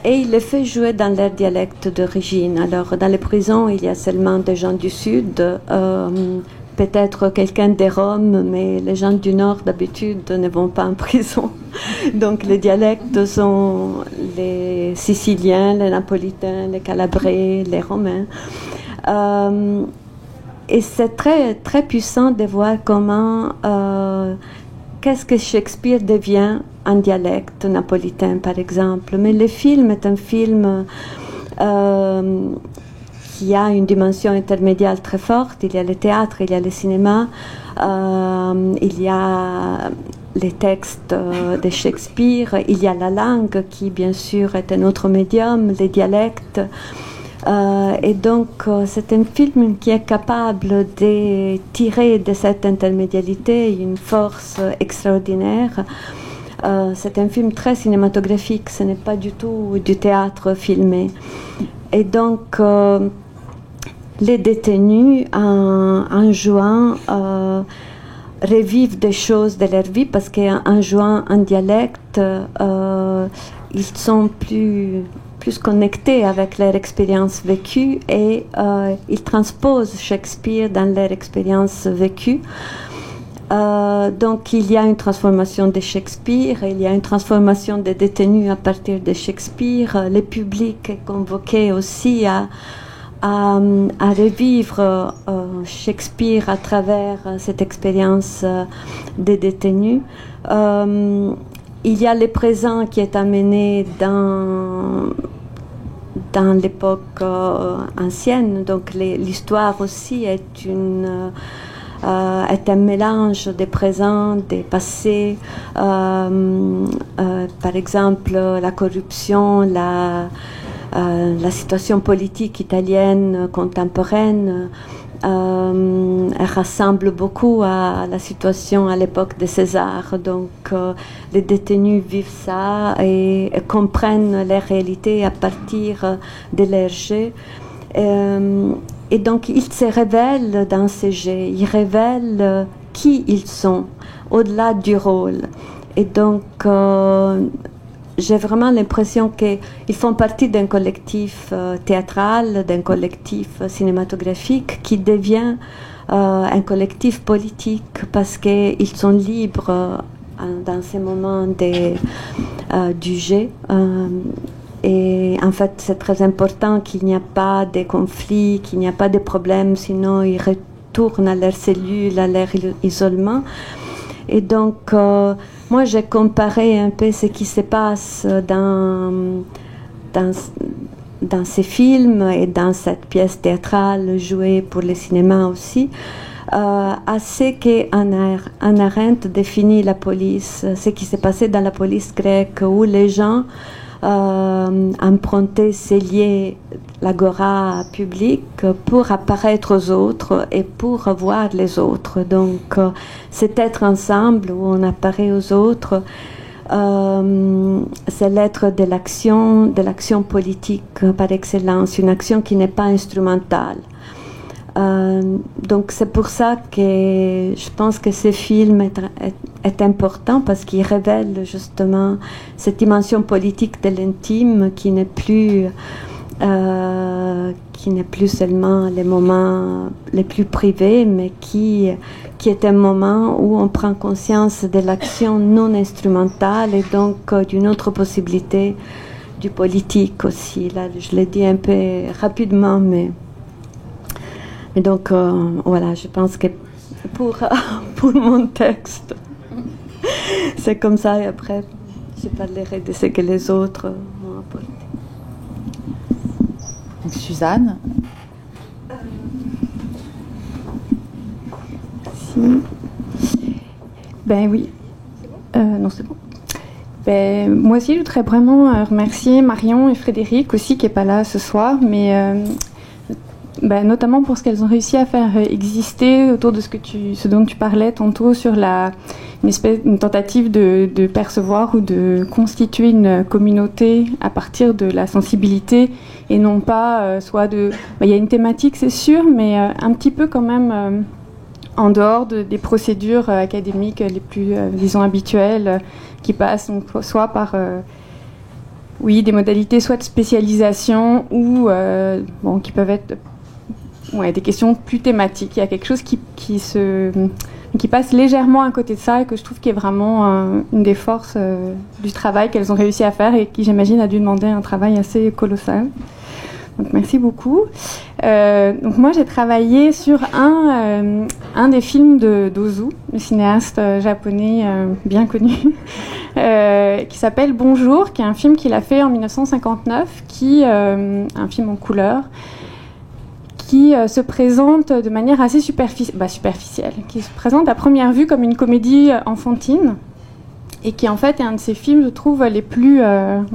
et il les fait jouer dans leur dialecte d'origine. Alors, dans les prisons, il y a seulement des gens du Sud, peut-être quelqu'un de Rome, mais les gens du Nord, d'habitude, ne vont pas en prison. Donc, les dialectes sont les Siciliens, les Napolitains, les Calabrais, les Romains. Et c'est très, très puissant de voir comment, qu'est-ce que Shakespeare devient en dialecte napolitain, par exemple. Mais le film est un film qui a une dimension intermédiaire très forte. Il y a le théâtre, il y a le cinéma, il y a les textes de Shakespeare, il y a la langue qui bien sûr est un autre médium, les dialectes. Et donc c'est un film qui est capable de tirer de cette intermédialité une force extraordinaire. C'est un film très cinématographique, ce n'est pas du tout du théâtre filmé. Et donc les détenus en jouant revivent des choses de leur vie parce qu'en jouant en dialecte, ils sont plus connectés avec leur expérience vécue et ils transposent Shakespeare dans leur expérience vécue. Donc il y a une transformation de Shakespeare, il y a une transformation des détenus à partir de Shakespeare. Le public est convoqué aussi à revivre Shakespeare à travers cette expérience des détenus. Il y a le présent qui est amené dans l'époque ancienne, donc l'histoire aussi est un mélange des présents, des passés, par exemple la corruption, la situation politique italienne contemporaine rassemble beaucoup à la situation à l'époque de César. Donc les détenus vivent ça et comprennent les réalités à partir de leurs jeux. Et donc ils se révèlent dans ces jeux, ils révèlent qui ils sont, au-delà du rôle. Et donc j'ai vraiment l'impression qu'ils font partie d'un collectif théâtral, d'un collectif cinématographique qui devient un collectif politique parce qu'ils sont libres dans ces moments du jeu. Et en fait, c'est très important qu'il n'y a pas de conflits, qu'il n'y a pas de problèmes, sinon ils retournent à leur cellule, à leur isolement. Et donc, moi, j'ai comparé un peu ce qui se passe dans ces films et dans cette pièce théâtrale jouée pour le cinéma aussi, à ce qu'Hannah Arendt définit la police, ce qui s'est passé dans la police grecque, où les gens empruntaient, scellaient l'agora publique pour apparaître aux autres et pour voir les autres. Donc, cet être ensemble où on apparaît aux autres, c'est l'être de l'action politique par excellence, une action qui n'est pas instrumentale. Donc c'est pour ça que je pense que ce film est important parce qu'il révèle justement cette dimension politique de l'intime qui n'est plus seulement les moments les plus privés, mais qui est un moment où on prend conscience de l'action non instrumentale et donc d'une autre possibilité du politique aussi. Là, je l'ai dit un peu rapidement, mais donc voilà, je pense que pour mon texte, c'est comme ça, et après je parlerai de ce que les autres m'ont apporté. Donc, Suzanne. Si. Ben oui. Non, c'est bon. Ben, moi aussi, je voudrais vraiment remercier Marion et Frédéric aussi, qui n'est pas là ce soir, mais ben, notamment pour ce qu'elles ont réussi à faire exister autour de ce dont tu parlais tantôt sur une tentative de percevoir ou de constituer une communauté à partir de la sensibilité et non pas il y a une thématique, c'est sûr, mais un petit peu quand même en dehors des procédures académiques les plus, disons, habituelles qui passent donc, soit par des modalités soit de spécialisation ou qui peuvent être des questions plus thématiques. Il y a quelque chose qui passe légèrement à côté de ça et que je trouve qui est vraiment une des forces du travail qu'elles ont réussi à faire et qui, j'imagine, a dû demander un travail assez colossal. Donc, merci beaucoup. Donc, moi, j'ai travaillé sur un des films d'Ozu, le cinéaste japonais bien connu, qui s'appelle Bonjour, qui est un film qu'il a fait en 1959, un film en couleur, qui se présente de manière assez superficielle, qui se présente à première vue comme une comédie enfantine, et qui en fait est un de ces films, je trouve, les plus... un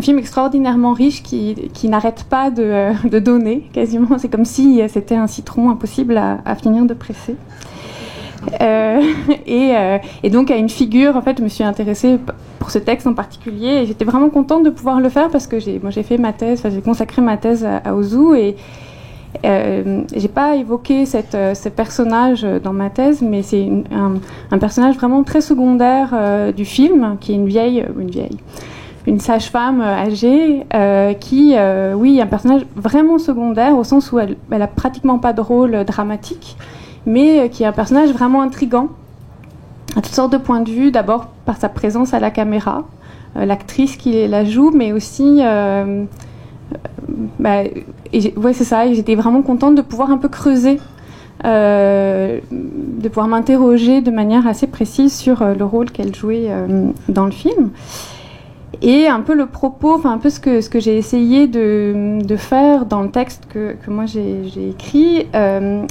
film extraordinairement riche qui n'arrête pas de donner, quasiment. C'est comme si c'était un citron impossible à finir de presser. Et donc à une figure, en fait, je me suis intéressée pour ce texte en particulier, et j'étais vraiment contente de pouvoir le faire parce que j'ai fait ma thèse, j'ai consacré ma thèse à Ozu, et j'ai pas évoqué ce personnage dans ma thèse, mais c'est un personnage vraiment très secondaire du film, qui est une sage-femme âgée qui, oui, un personnage vraiment secondaire au sens où elle a pratiquement pas de rôle dramatique, mais qui est un personnage vraiment intriguant à toutes sortes de points de vue. D'abord par sa présence à la caméra, l'actrice qui la joue, mais aussi c'est ça, et j'étais vraiment contente de pouvoir un peu creuser, de pouvoir m'interroger de manière assez précise sur le rôle qu'elle jouait dans le film. Et un peu le propos, enfin un peu ce que j'ai essayé de faire dans le texte que moi j'ai écrit,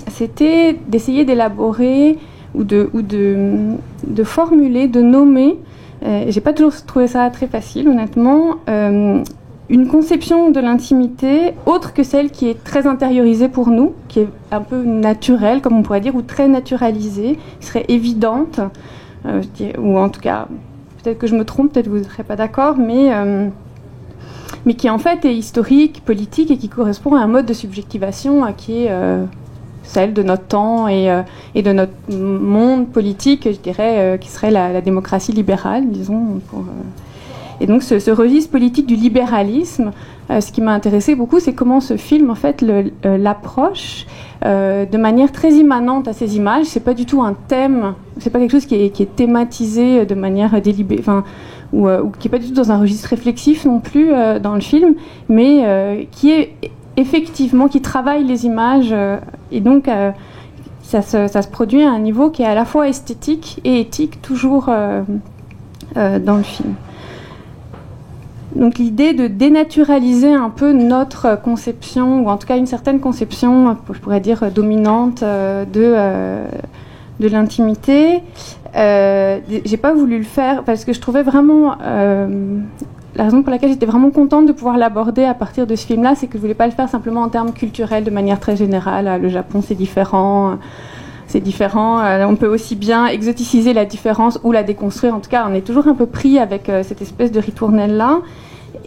c'était d'essayer d'élaborer ou de formuler, de nommer, j'ai pas toujours trouvé ça très facile honnêtement, une conception de l'intimité autre que celle qui est très intériorisée pour nous, qui est un peu naturelle comme on pourrait dire, ou très naturalisée, qui serait évidente, ou en tout cas... Peut-être que je me trompe, peut-être que vous ne serez pas d'accord, mais qui en fait est historique, politique, et qui correspond à un mode de subjectivation qui est celle de notre temps et de notre monde politique, je dirais, qui serait la démocratie libérale, disons. Et donc ce registre politique du libéralisme, ce qui m'a intéressé beaucoup, c'est comment ce film en fait l'approche de manière très immanente à ces images. C'est pas du tout un thème, c'est pas quelque chose qui est thématisé de manière délibérée, ou qui est pas du tout dans un registre réflexif non plus dans le film, mais qui est effectivement, qui travaille les images, et donc ça se produit à un niveau qui est à la fois esthétique et éthique, toujours dans le film. Donc l'idée de dénaturaliser un peu notre conception, ou en tout cas une certaine conception, je pourrais dire dominante, de l'intimité. J'ai pas voulu le faire parce que je trouvais vraiment... la raison pour laquelle j'étais vraiment contente de pouvoir l'aborder à partir de ce film-là, c'est que je voulais pas le faire simplement en termes culturels, de manière très générale. Le Japon, c'est différent. On peut aussi bien exoticiser la différence ou la déconstruire. En tout cas, on est toujours un peu pris avec cette espèce de ritournelle-là.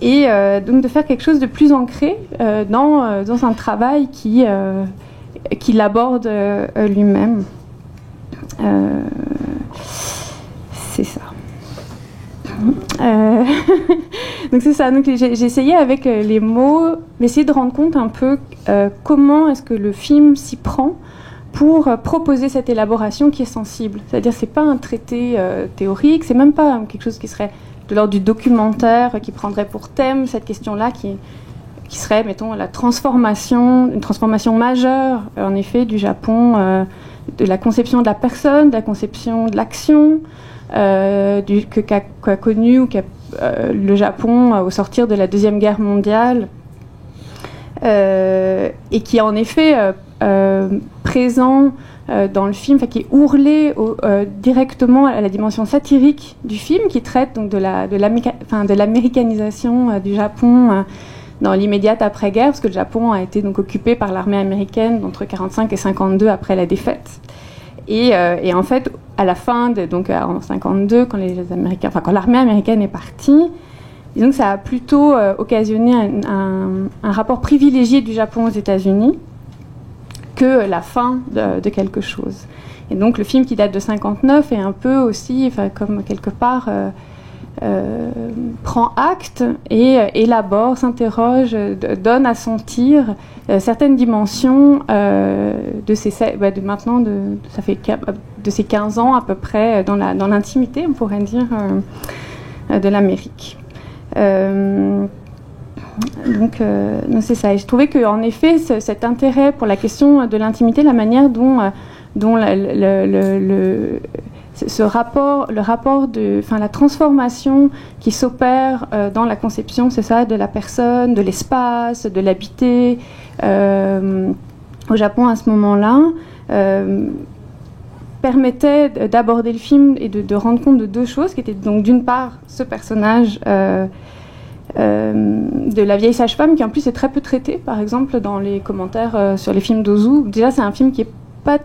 Et donc de faire quelque chose de plus ancré dans un travail qui l'aborde lui-même. C'est ça. Donc c'est ça. Donc j'ai essayé avec les mots, d'essayer de rendre compte un peu comment est-ce que le film s'y prend pour proposer cette élaboration qui est sensible. C'est-à-dire, c'est pas un traité théorique, c'est même pas quelque chose qui serait de l'ordre du documentaire, qui prendrait pour thème cette question-là, qui serait, mettons, une transformation majeure, en effet, du Japon, de la conception de la personne, de la conception de l'action, qu'a connu le Japon au sortir de la Deuxième Guerre mondiale, et qui est en effet présent dans le film, qui est ourlé directement à la dimension satirique du film, qui traite donc de l'américanisation du Japon dans l'immédiate après-guerre, parce que le Japon a été donc occupé par l'armée américaine entre 1945 et 1952 après la défaite. Et en fait, à la fin, donc en 1952, quand l'armée américaine est partie, disons que ça a plutôt occasionné un rapport privilégié du Japon aux États-Unis que la fin de quelque chose. Et donc le film qui date de 1959 est un peu aussi, comme quelque part, prend acte et élabore, s'interroge, donne à sentir certaines dimensions de ces ces 15 ans à peu près dans l'intimité, on pourrait dire, de l'Amérique. Donc c'est ça. Et je trouvais qu'en effet, cet intérêt pour la question de l'intimité, la manière dont ce rapport, la transformation qui s'opère dans la conception, c'est ça, de la personne, de l'espace, de l'habité, au Japon à ce moment-là, permettait d'aborder le film et de rendre compte de deux choses, qui étaient donc d'une part ce personnage de la vieille sage-femme, qui en plus est très peu traité, par exemple dans les commentaires sur les films d'Ozu. Déjà c'est un film qui est pas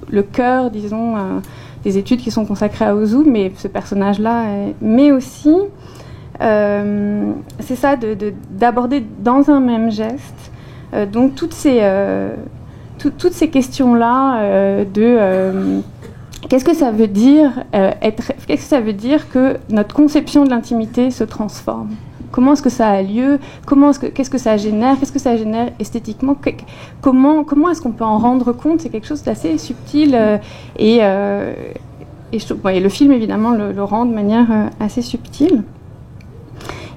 le cœur, disons, des études qui sont consacrées à Ozu, mais ce personnage-là, mais aussi c'est ça, d'aborder dans un même geste donc toutes ces questions-là qu'est-ce que ça veut dire qu'est-ce que ça veut dire que notre conception de l'intimité se transforme? Comment est-ce que ça a lieu? Qu'est-ce que ça génère? Qu'est-ce que ça génère esthétiquement? Comment est-ce qu'on peut en rendre compte? C'est quelque chose d'assez subtil et le film évidemment le rend de manière assez subtile.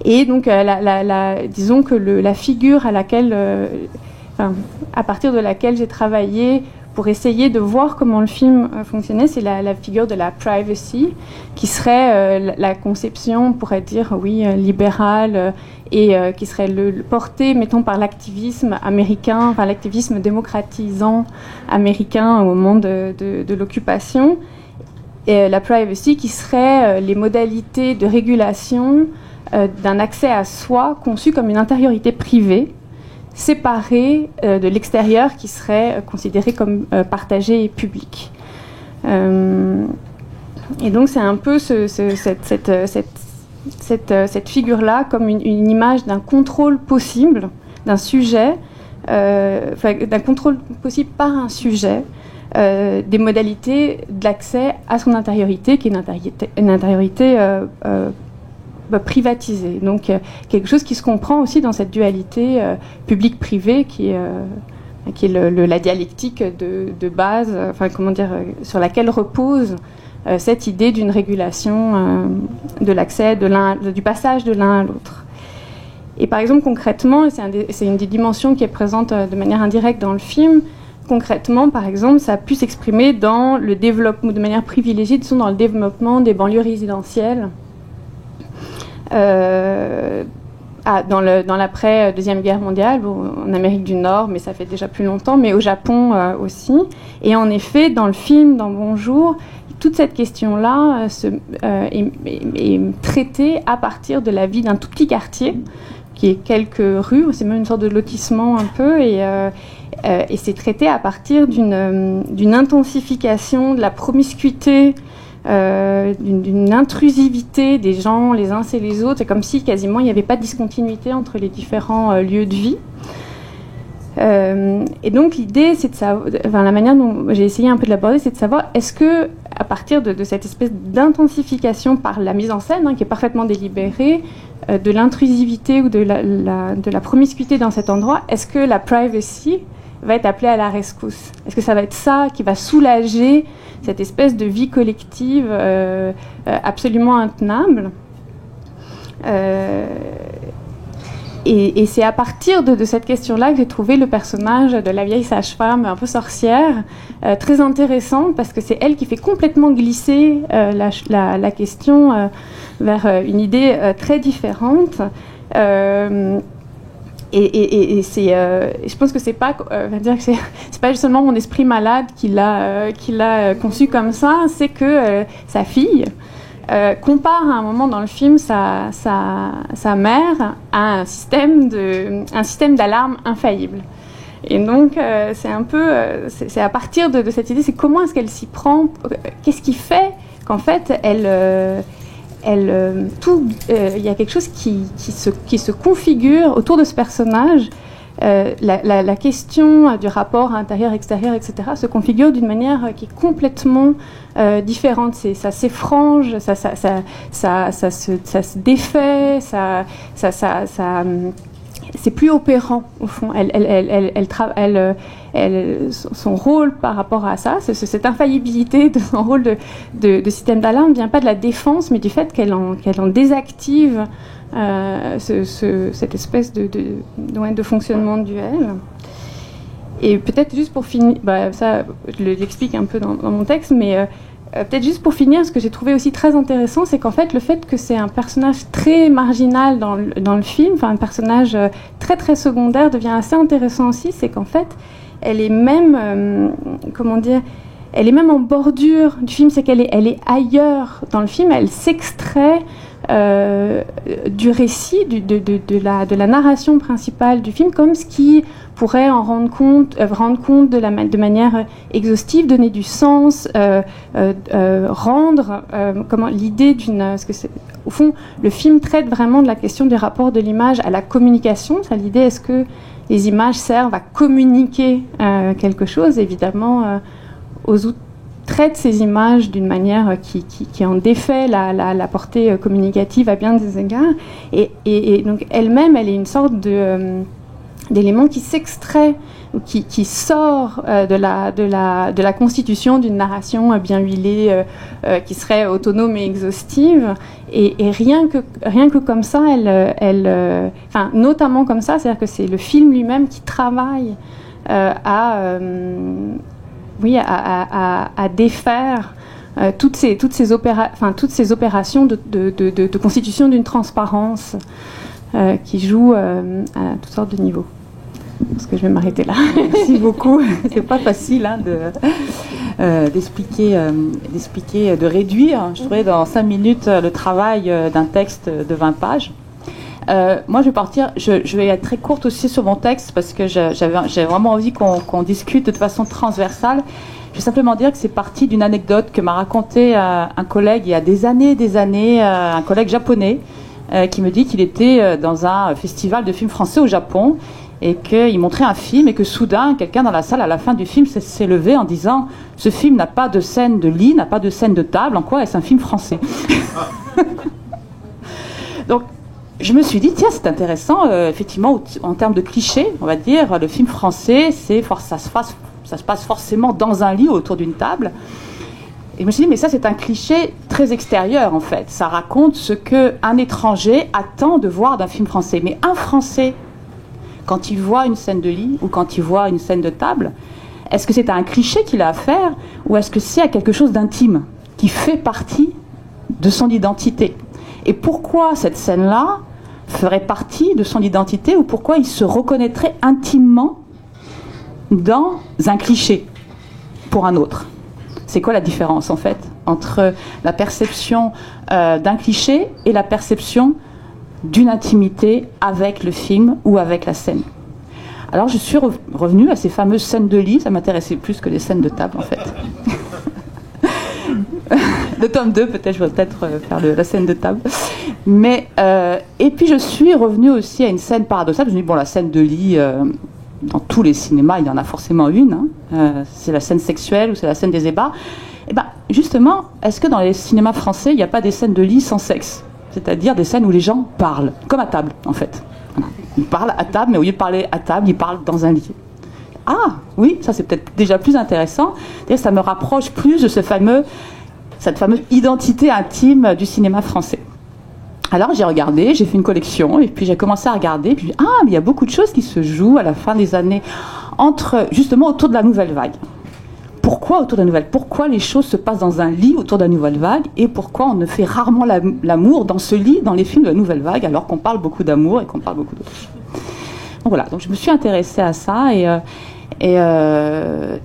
Et donc disons que la figure à partir de laquelle j'ai travaillé pour essayer de voir comment le film fonctionnait, c'est la figure de la privacy, qui serait la conception, on pourrait dire, libérale, et qui serait portée, mettons, par l'activisme américain, enfin l'activisme démocratisant américain au moment de l'occupation. Et la privacy qui serait les modalités de régulation d'un accès à soi conçu comme une intériorité privée, séparé de l'extérieur qui serait considéré comme partagé et public. Et donc c'est un peu cette figure-là comme une image d'un contrôle possible d'un sujet, d'un contrôle possible par un sujet, des modalités de l'accès à son intériorité, qui est une intériorité privatisé. Donc quelque chose qui se comprend aussi dans cette dualité public-privé qui est la dialectique de base, sur laquelle repose cette idée d'une régulation de l'accès du passage de l'un à l'autre. Et par exemple concrètement, c'est une des dimensions qui est présente de manière indirecte dans le film. Concrètement, par exemple, ça a pu s'exprimer dans le développement, de manière privilégiée, dans le développement des banlieues résidentielles. Dans l'après Deuxième Guerre mondiale, en Amérique du Nord, mais ça fait déjà plus longtemps, mais au Japon aussi. Et en effet, dans le film, dans Bonjour, toute cette question-là est traitée à partir de la vie d'un tout petit quartier, qui est quelques rues, c'est même une sorte de lotissement un peu, et c'est traité à partir d'une intensification de la promiscuité, d'une intrusivité des gens les uns et les autres. C'est comme si quasiment il n'y avait pas de discontinuité entre les différents lieux de vie. Et donc l'idée, c'est de savoir, la manière dont j'ai essayé un peu de l'aborder, c'est de savoir est-ce que à partir de cette espèce d'intensification par la mise en scène, qui est parfaitement délibérée, de l'intrusivité ou de la promiscuité dans cet endroit, est-ce que la privacy va être appelée à la rescousse? Est-ce que ça va être ça qui va soulager cette espèce de vie collective absolument intenable? Et c'est à partir de cette question-là que j'ai trouvé le personnage de la vieille sage-femme un peu sorcière très intéressant, parce que c'est elle qui fait complètement glisser la question vers une idée très différente. Et je pense que c'est pas seulement mon esprit malade qui l'a conçu comme ça, c'est que sa fille compare à un moment dans le film sa mère à un système d'alarme infaillible. Et donc c'est à partir de cette idée, c'est comment est-ce qu'elle s'y prend, qu'est-ce qui fait qu'en fait il y a quelque chose qui se configure autour de ce personnage. La question du rapport intérieur-extérieur, etc., se configure d'une manière qui est complètement différente. Ça s'effrange, ça se défait, c'est plus opérant au fond. Son rôle par rapport à ça, cette infaillibilité de son rôle de système d'alarme ne vient pas de la défense, mais du fait qu'elle en désactive cette espèce de fonctionnement duel. Et peut-être juste pour finir, ça je l'explique un peu dans mon texte, mais peut-être juste pour finir, ce que j'ai trouvé aussi très intéressant, c'est qu'en fait, le fait que c'est un personnage très marginal dans le film, enfin un personnage très très secondaire, devient assez intéressant aussi, c'est qu'en fait, elle est même, comment dire, elle est même en bordure du film, c'est qu'elle est ailleurs dans le film, elle s'extrait du récit, de la narration principale du film, comme ce qui pourrait en rendre compte de manière exhaustive, donner du sens, rendre l'idée d'une... Au fond, le film traite vraiment de la question du rapport de l'image à la communication. C'est l'idée, est-ce que les images servent à communiquer quelque chose, évidemment, Ozu traite ces images d'une manière qui en défait la portée communicative à bien des égards. Et donc elle-même, elle est une sorte d'élément qui s'extrait, qui sort de la constitution d'une narration bien huilée, qui serait autonome et exhaustive. Et rien que comme ça, enfin, notamment comme ça, c'est-à-dire que c'est le film lui-même qui travaille à défaire toutes ces opérations de constitution d'une transparence qui jouent à toutes sortes de niveaux. Parce que je vais m'arrêter là. Merci beaucoup. C'est pas facile d'expliquer, de réduire, je trouvais, dans 5 minutes le travail d'un texte de 20 pages. Moi, je vais partir. Je vais être très courte aussi sur mon texte parce que j'ai vraiment envie qu'on discute de façon transversale. Je vais simplement dire que c'est parti d'une anecdote que m'a raconté un collègue il y a des années, un collègue japonais qui me dit qu'il était dans un festival de films français au Japon et qu'il montrait un film et que soudain, quelqu'un dans la salle à la fin du film s'est levé en disant « Ce film n'a pas de scène de lit, n'a pas de scène de table, en quoi est-ce un film français ?» Donc, je me suis dit, tiens, c'est intéressant, effectivement, en termes de clichés, on va dire, le film français, ça se passe forcément dans un lit autour d'une table. Et je me suis dit, mais ça, c'est un cliché très extérieur, en fait. Ça raconte ce qu'un étranger attend de voir d'un film français. Mais un Français, quand il voit une scène de lit ou quand il voit une scène de table, est-ce que c'est un cliché qu'il a à faire ou est-ce que c'est quelque chose d'intime qui fait partie de son identité? Et pourquoi cette scène-là ferait partie de son identité ou pourquoi il se reconnaîtrait intimement dans un cliché pour un autre? C'est quoi la différence en fait entre la perception d'un cliché et la perception d'une intimité avec le film ou avec la scène? Alors je suis revenue à ces fameuses scènes de lit, ça m'intéressait plus que les scènes de table en fait. Le tome 2, peut-être, je vais peut-être faire la scène de table. Mais, et puis je suis revenue aussi à une scène paradoxale. Je me dis, bon, la scène de lit, dans tous les cinémas, il y en a forcément une. C'est la scène sexuelle ou c'est la scène des ébats. Et bien, justement, est-ce que dans les cinémas français, il n'y a pas des scènes de lit sans sexe? C'est-à-dire des scènes où les gens parlent, comme à table, en fait. Voilà. Ils parlent à table, mais au lieu de parler à table, ils parlent dans un lit. Ah, oui, ça c'est peut-être déjà plus intéressant. Ça me rapproche plus de cette fameuse identité intime du cinéma français. Alors j'ai regardé, j'ai fait une collection, et puis j'ai commencé à regarder, et puis mais il y a beaucoup de choses qui se jouent à la fin des années, justement autour de la nouvelle vague. Pourquoi autour de la nouvelle? Pourquoi les choses se passent dans un lit autour de la nouvelle vague, et pourquoi on ne fait rarement l'amour dans ce lit, dans les films de la nouvelle vague, alors qu'on parle beaucoup d'amour et qu'on parle beaucoup d'autres choses. Donc voilà, donc je me suis intéressée à ça, et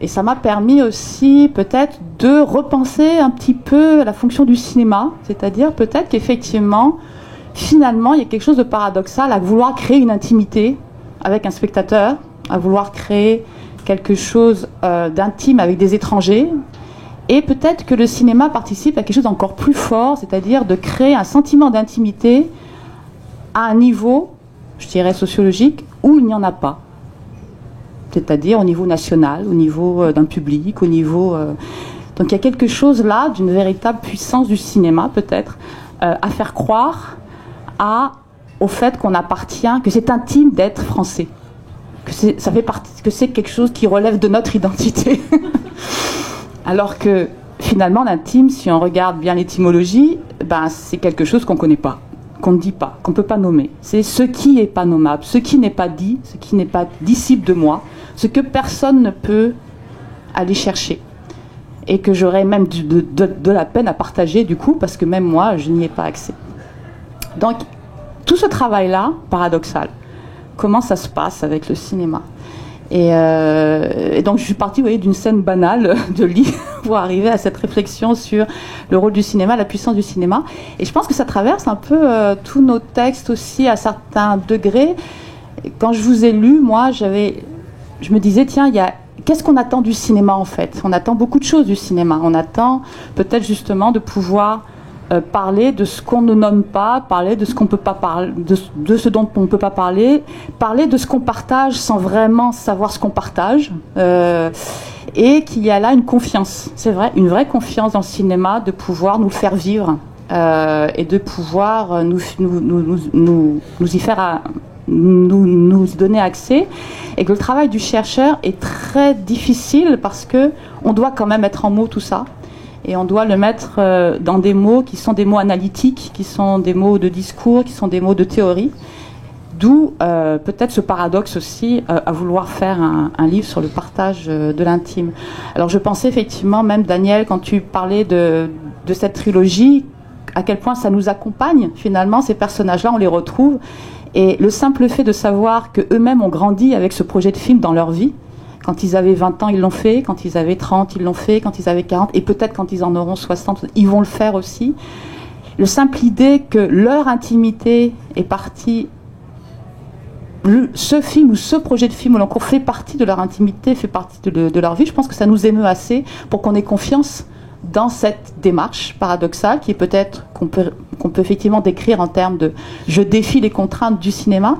ça m'a permis aussi peut-être de repenser un petit peu la fonction du cinéma, c'est-à-dire peut-être qu'effectivement, finalement, il y a quelque chose de paradoxal à vouloir créer une intimité avec un spectateur, à vouloir créer quelque chose d'intime avec des étrangers, et peut-être que le cinéma participe à quelque chose d'encore plus fort, c'est-à-dire de créer un sentiment d'intimité à un niveau, je dirais sociologique, où il n'y en a pas. C'est-à-dire au niveau national, au niveau d'un public, au niveau... Donc il y a quelque chose là, d'une véritable puissance du cinéma peut-être, à faire croire au fait qu'on appartient, que c'est intime d'être français, que c'est quelque chose qui relève de notre identité. Alors que finalement l'intime, si on regarde bien l'étymologie, c'est quelque chose qu'on ne connaît pas, qu'on ne dit pas, qu'on ne peut pas nommer. C'est ce qui n'est pas nommable, ce qui n'est pas dit, ce qui n'est pas disciple de moi, ce que personne ne peut aller chercher. et que j'aurais même de la peine à partager du coup, parce que même moi, je n'y ai pas accès. Donc, tout ce travail-là, paradoxal, comment ça se passe avec le cinéma ? Et donc je suis partie, vous voyez, d'une scène banale de lit pour arriver à cette réflexion sur le rôle du cinéma, la puissance du cinéma. Et je pense que ça traverse un peu tous nos textes aussi à certains degrés. Quand je vous ai lu, moi, je me disais, tiens, qu'est-ce qu'on attend du cinéma en fait ? On attend beaucoup de choses du cinéma. On attend peut-être justement de pouvoir parler de ce qu'on ne nomme pas, parler de ce qu'on peut pas parler, de ce dont on ne peut pas parler de ce qu'on partage sans vraiment savoir ce qu'on partage, et qu'il y a là une confiance, c'est vrai, une vraie confiance dans le cinéma, de pouvoir nous le faire vivre, et de pouvoir nous y faire nous y donner accès, et que le travail du chercheur est très difficile parce que on doit quand même mettre en mots tout ça. Et on doit le mettre dans des mots qui sont des mots analytiques, qui sont des mots de discours, qui sont des mots de théorie. D'où peut-être ce paradoxe aussi à vouloir faire un livre sur le partage de l'intime. Alors je pensais effectivement, même Daniel, quand tu parlais de cette trilogie, à quel point ça nous accompagne finalement, ces personnages-là, on les retrouve. Et le simple fait de savoir qu'eux-mêmes ont grandi avec ce projet de film dans leur vie, quand ils avaient 20 ans, ils l'ont fait. Quand ils avaient 30, ils l'ont fait. Quand ils avaient 40, et peut-être quand ils en auront 60, ils vont le faire aussi. Le simple idée que leur intimité est partie, ce film ou ce projet de film ou l'encore fait partie de leur intimité, fait partie de leur vie, je pense que ça nous émeut assez pour qu'on ait confiance dans cette démarche paradoxale qui est peut-être qu'on peut effectivement décrire en termes de je défie les contraintes du cinéma,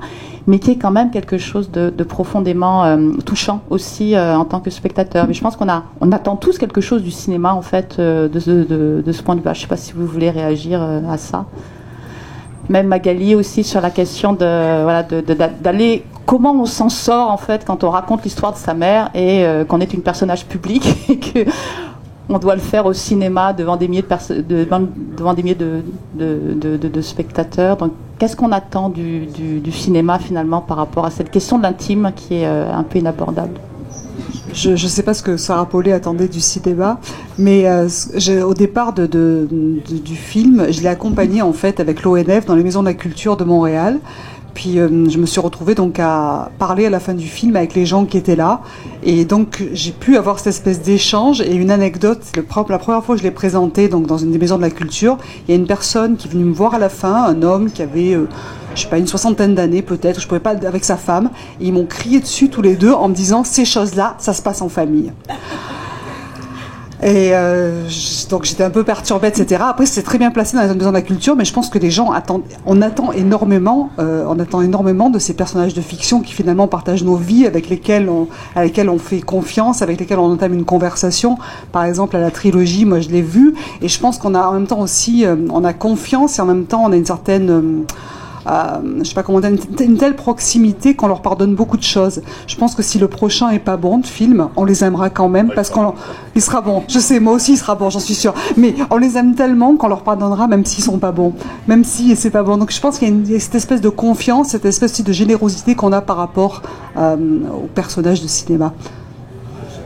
mais qui est quand même quelque chose de profondément touchant aussi en tant que spectateur. Mais je pense qu'on attend tous quelque chose du cinéma en fait de ce point de vue. Je ne sais pas si vous voulez réagir à ça. Même Magali aussi sur la question d'aller, comment on s'en sort en fait quand on raconte l'histoire de sa mère et qu'on est une personnage public et que on doit le faire au cinéma devant des milliers de spectateurs. Donc, qu'est-ce qu'on attend du cinéma finalement par rapport à cette question de l'intime qui est un peu inabordable ? Je ne sais pas ce que Sarah Paulet attendait du cinéma, mais au départ du film, je l'ai accompagné en fait avec l'ONF dans les Maisons de la Culture de Montréal. Puis je me suis retrouvée donc à parler à la fin du film avec les gens qui étaient là. Et donc j'ai pu avoir cette espèce d'échange. Et une anecdote, la première fois que je l'ai présenté donc, dans une des maisons de la culture, il y a une personne qui est venue me voir à la fin, un homme qui avait, je sais pas, une 60aine d'années peut-être, je pouvais pas, avec sa femme. Et ils m'ont crié dessus tous les deux en me disant, ces choses-là, ça se passe en famille. Et donc j'étais un peu perturbée, etc. Après c'est très bien placé dans les maisons de la culture, mais je pense que les gens on attend énormément de ces personnages de fiction qui finalement partagent nos vies, avec lesquels on fait confiance, avec lesquels on entame une conversation. Par exemple à la trilogie, moi je l'ai vue, et je pense qu'on a en même temps aussi on a confiance, et en même temps on a une certaine je sais pas comment dire, une telle proximité qu'on leur pardonne beaucoup de choses. Je pense que si le prochain est pas bon de film, on les aimera quand même parce qu'il sera bon. Je sais, moi aussi il sera bon, j'en suis sûre. Mais on les aime tellement qu'on leur pardonnera même s'ils sont pas bons, même si c'est pas bon. Donc je pense qu'il y a cette espèce de confiance, cette espèce aussi de générosité qu'on a par rapport aux personnages de cinéma.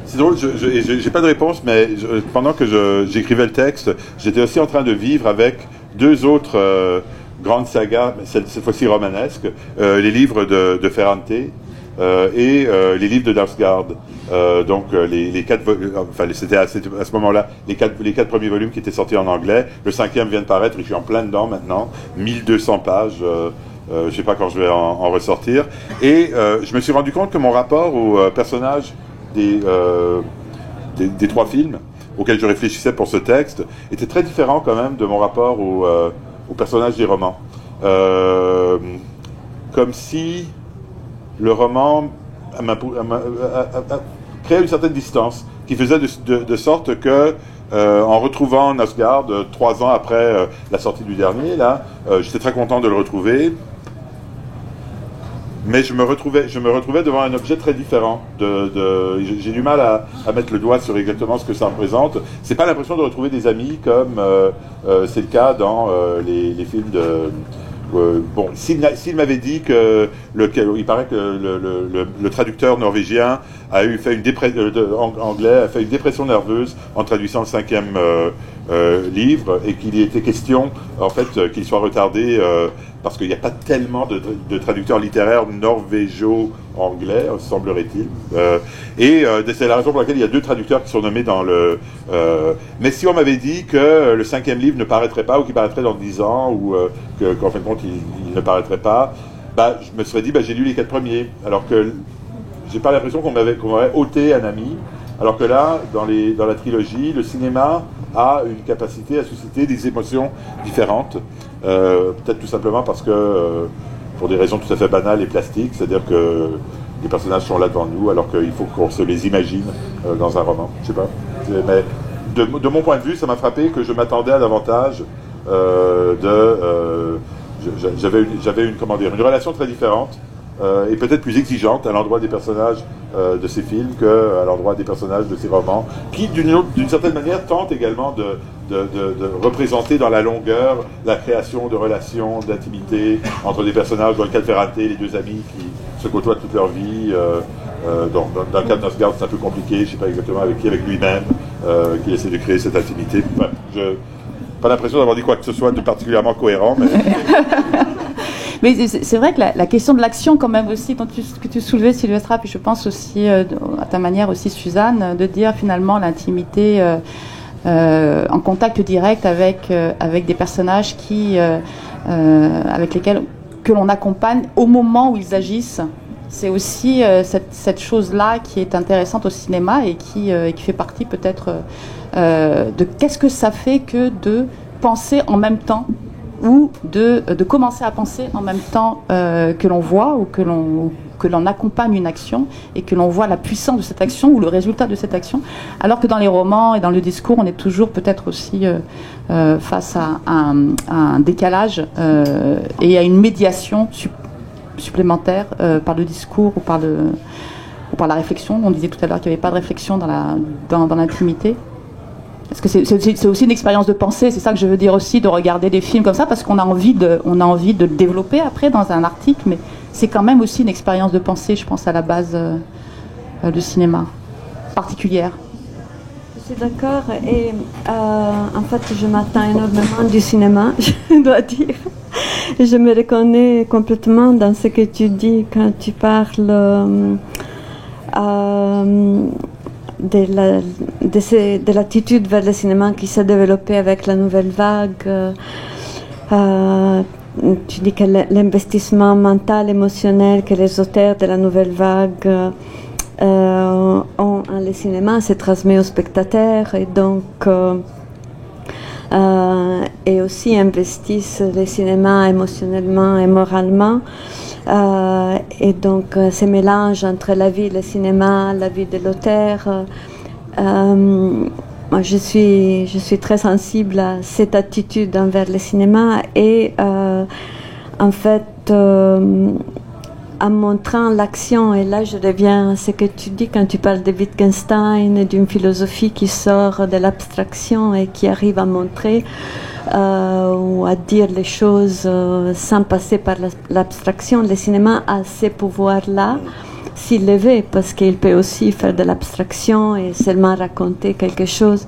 C'est drôle, j'ai pas de réponse, mais pendant que j'écrivais le texte, j'étais aussi en train de vivre avec deux autres grande saga, cette fois-ci romanesque, les livres de Ferrante et les livres de Dausgaard. Donc les quatre, enfin c'était à ce moment-là les quatre premiers volumes qui étaient sortis en anglais. Le 5e vient de paraître et je suis en plein dedans maintenant. 1200 pages. Je sais pas quand je vais en ressortir. Et je me suis rendu compte que mon rapport au personnage des trois films auxquels je réfléchissais pour ce texte était très différent quand même de mon rapport au personnage des romans. Comme si le roman créait une certaine distance, qui faisait de sorte que, en retrouvant Dausgaard 3 ans après la sortie du dernier, là, j'étais très content de le retrouver, mais je me retrouvais devant un objet très différent. J'ai du mal à mettre le doigt sur exactement ce que ça représente. C'est pas l'impression de retrouver des amis comme c'est le cas dans les films bon, s'il m'avait dit que il paraît que le traducteur norvégien a fait une anglais a fait une dépression nerveuse en traduisant le 5e livre, et qu'il y était question en fait qu'il soit retardé parce qu'il n'y a pas tellement de traducteurs littéraires norvégo-anglais, semblerait-il. C'est la raison pour laquelle il y a 2 traducteurs qui sont nommés dans le... mais si on m'avait dit que le 5e livre ne paraîtrait pas, ou qu'il paraîtrait dans 10 ans, ou qu'en fin de compte il ne paraîtrait pas, je me serais dit, j'ai lu les 4 premiers. Alors que j'ai pas l'impression qu'on m'aurait ôté un ami. Alors que là, dans la trilogie, le cinéma a une capacité à susciter des émotions différentes. Peut-être tout simplement parce que, pour des raisons tout à fait banales et plastiques, c'est-à-dire que les personnages sont là devant nous, alors qu'il faut qu'on se les imagine dans un roman. Je sais pas. Mais de mon point de vue, ça m'a frappé que je m'attendais à davantage j'avais une relation très différente et peut-être plus exigeante à l'endroit des personnages de ces films qu'à l'endroit des personnages de ces romans, qui d'une certaine manière tentent également de représenter dans la longueur la création de relations, d'intimité entre des personnages. Dans le cas de Ferrante, les 2 amis qui se côtoient toute leur vie. Dans le cas de Nosgard, c'est un peu compliqué, je ne sais pas exactement avec qui, avec lui-même, qui essaie de créer cette intimité. Enfin, je n'ai pas l'impression d'avoir dit quoi que ce soit de particulièrement cohérent, mais... Mais c'est vrai que la question de l'action, quand même aussi, que tu soulevais, Sylvestre, puis je pense aussi, à ta manière aussi, Suzanne, de dire finalement l'intimité en contact direct avec des personnages avec lesquels que l'on accompagne au moment où ils agissent. C'est aussi cette chose-là qui est intéressante au cinéma et qui fait partie peut-être de qu'est-ce que ça fait que de penser en même temps, ou de commencer à penser en même temps que l'on voit ou que l'on accompagne une action et que l'on voit la puissance de cette action ou le résultat de cette action, alors que dans les romans et dans le discours, on est toujours peut-être aussi face à un décalage et à une médiation supplémentaire par le discours ou par la réflexion. On disait tout à l'heure qu'il n'y avait pas de réflexion dans l'intimité. Parce que c'est aussi une expérience de pensée, c'est ça que je veux dire aussi, de regarder des films comme ça, parce qu'on a envie de le développer après dans un article, mais c'est quand même aussi une expérience de pensée, je pense, à la base du cinéma, particulière. Je suis d'accord, et en fait, je m'attends énormément du cinéma, je dois dire. Je me reconnais complètement dans ce que tu dis quand tu parles... de l'attitude vers le cinéma qui s'est développée avec la nouvelle vague. Tu dis que l'investissement mental, émotionnel que les auteurs de la nouvelle vague ont en le cinéma se transmet aux spectateurs, et donc et aussi investissent le cinéma émotionnellement et moralement. Et donc ce mélange entre la vie, le cinéma, la vie de l'auteur, moi je suis très sensible à cette attitude envers le cinéma, et en fait en montrant l'action, et là je reviens à ce que tu dis quand tu parles de Wittgenstein, d'une philosophie qui sort de l'abstraction et qui arrive à montrer ou à dire les choses sans passer par l'abstraction. Le cinéma a ces pouvoirs-là, s'il le veut, parce qu'il peut aussi faire de l'abstraction et seulement raconter quelque chose.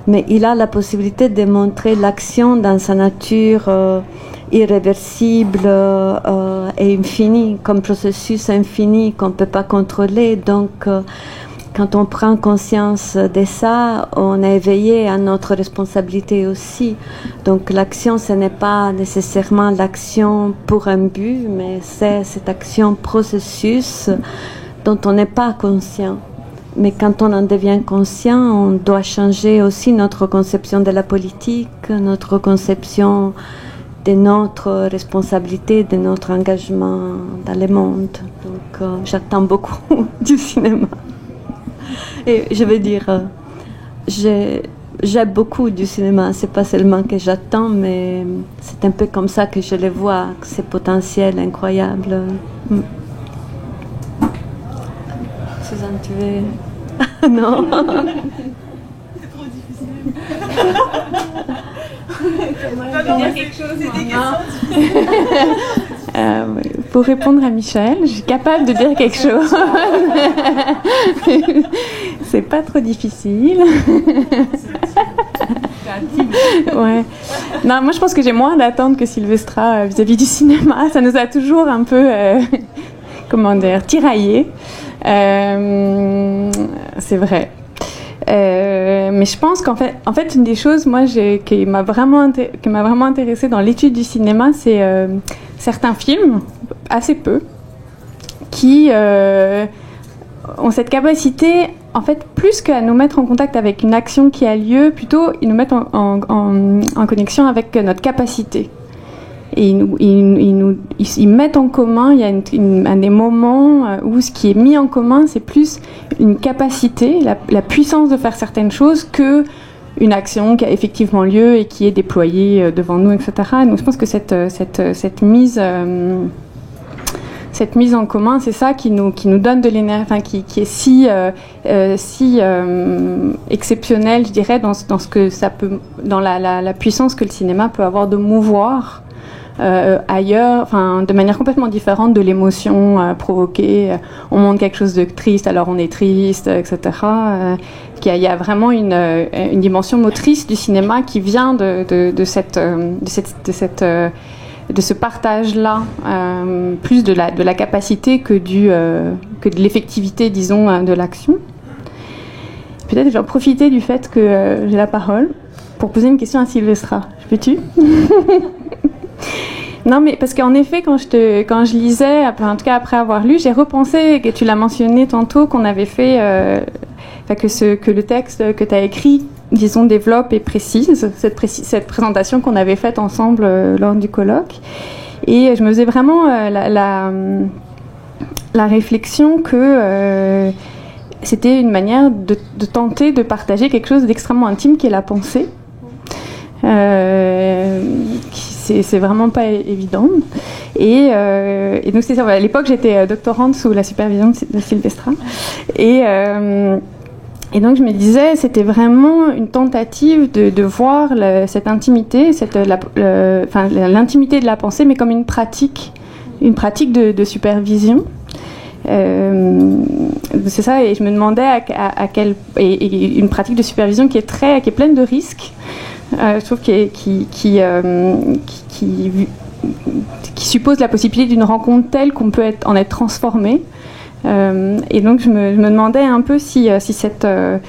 Mais il a la possibilité de montrer l'action dans sa nature irréversible et infinie, comme processus infini qu'on ne peut pas contrôler. Donc, quand on prend conscience de ça, on est éveillé à notre responsabilité aussi. Donc l'action, ce n'est pas nécessairement l'action pour un but, mais c'est cette action processus dont on n'est pas conscient. Mais quand on en devient conscient, on doit changer aussi notre conception de la politique, notre conception de notre responsabilité, de notre engagement dans le monde. Donc j'attends beaucoup du cinéma. Et je veux dire, j'aime beaucoup du cinéma. C'est pas seulement que j'attends, mais c'est un peu comme ça que je le vois, ce potentiel incroyable. Suzanne, tu veux... Non. C'est trop difficile. Pour répondre à Michel, je suis capable de dire quelque chose. C'est pas trop difficile. Ouais. Non, moi je pense que j'ai moins d'attentes que Sylvestra vis-à-vis du cinéma. Ça nous a toujours un peu, comment dire, tiraillés. C'est vrai. Mais je pense qu'en fait, une des choses, moi, qui m'a vraiment intéressée dans l'étude du cinéma, c'est certains films, assez peu, qui ont cette capacité, en fait, plus qu'à nous mettre en contact avec une action qui a lieu, plutôt ils nous mettent en connexion avec notre capacité. Et ils mettent en commun, il y a un des moments où ce qui est mis en commun, c'est plus une capacité, la puissance de faire certaines choses que une action qui a effectivement lieu et qui est déployée devant nous, etc. Donc je pense que cette mise en commun, c'est ça qui nous donne de l'énergie, enfin qui est si exceptionnel, je dirais, dans ce que ça peut, dans la puissance que le cinéma peut avoir de mouvoir ailleurs, enfin de manière complètement différente de l'émotion provoquée. On montre quelque chose de triste, alors on est triste, etc. Il y a vraiment une dimension motrice du cinéma qui vient de ce partage-là, plus de la capacité que de l'effectivité, disons, de l'action. Peut-être que je vais en profiter du fait que j'ai la parole pour poser une question à Sylvestra. Peux-tu? Non, mais parce qu'en effet, quand je lisais, en tout cas après avoir lu, j'ai repensé, que tu l'as mentionné tantôt, qu'on avait fait, que le texte que tu as écrit, disons, développe et précise cette présentation qu'on avait faite ensemble lors du colloque. Et je me faisais vraiment la réflexion que c'était une manière de tenter de partager quelque chose d'extrêmement intime qui est la pensée. C'est vraiment pas évident. Et donc c'est ça. À l'époque, j'étais doctorante sous la supervision de Sylvestra. Et donc je me disais, c'était vraiment une tentative de voir cette intimité, l'intimité de la pensée, mais comme une pratique de supervision. C'est ça, et je me demandais à quelle, et une pratique de supervision qui est pleine de risques. Je trouve qui suppose la possibilité d'une rencontre telle qu'on peut en être transformé. Et donc je me demandais un peu si ce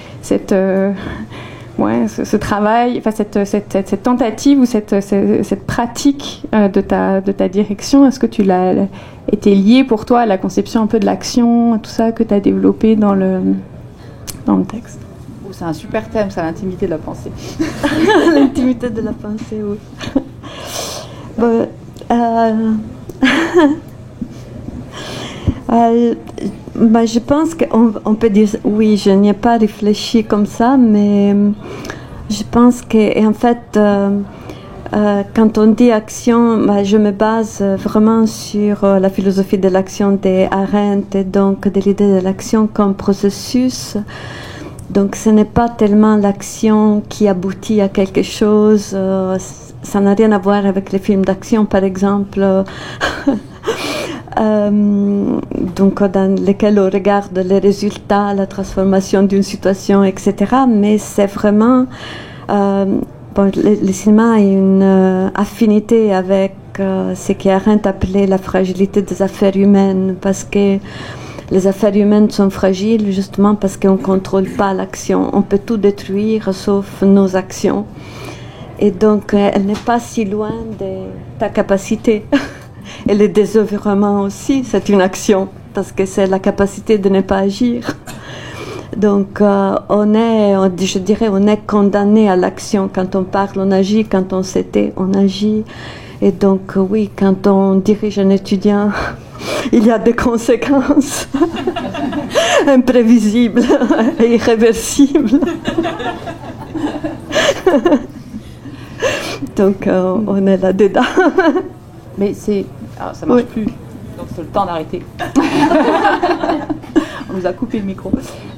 travail, enfin cette tentative ou cette pratique de ta direction, est-ce que tu l'as été liée pour toi à la conception un peu de l'action, tout ça que tu as développé dans le texte? C'est un super thème, c'est l'intimité de la pensée. L'intimité de la pensée, oui. Bon, je pense qu'on peut dire, oui, je n'y ai pas réfléchi comme ça, mais je pense qu'en fait, quand on dit action, je me base vraiment sur la philosophie de l'action des Arendt et donc de l'idée de l'action comme processus. Donc ce n'est pas tellement l'action qui aboutit à quelque chose, ça n'a rien à voir avec les films d'action par exemple, donc dans lesquels on regarde les résultats, la transformation d'une situation, etc. Mais c'est vraiment, le cinéma a une affinité avec ce qu'Arendt appelait la fragilité des affaires humaines, parce que les affaires humaines sont fragiles justement parce qu'on ne contrôle pas l'action. On peut tout détruire sauf nos actions. Et donc, elle n'est pas si loin de ta capacité. Et le désœuvrement aussi, c'est une action parce que c'est la capacité de ne pas agir. Donc, on est condamné à l'action. Quand on parle, on agit. Quand on s'était, on agit. Et donc, oui, quand on dirige un étudiant, il y a des conséquences imprévisibles et irréversibles. Donc, on est là-dedans. Mais ça marche plus. Donc, c'est le temps d'arrêter. vous a coupé le micro.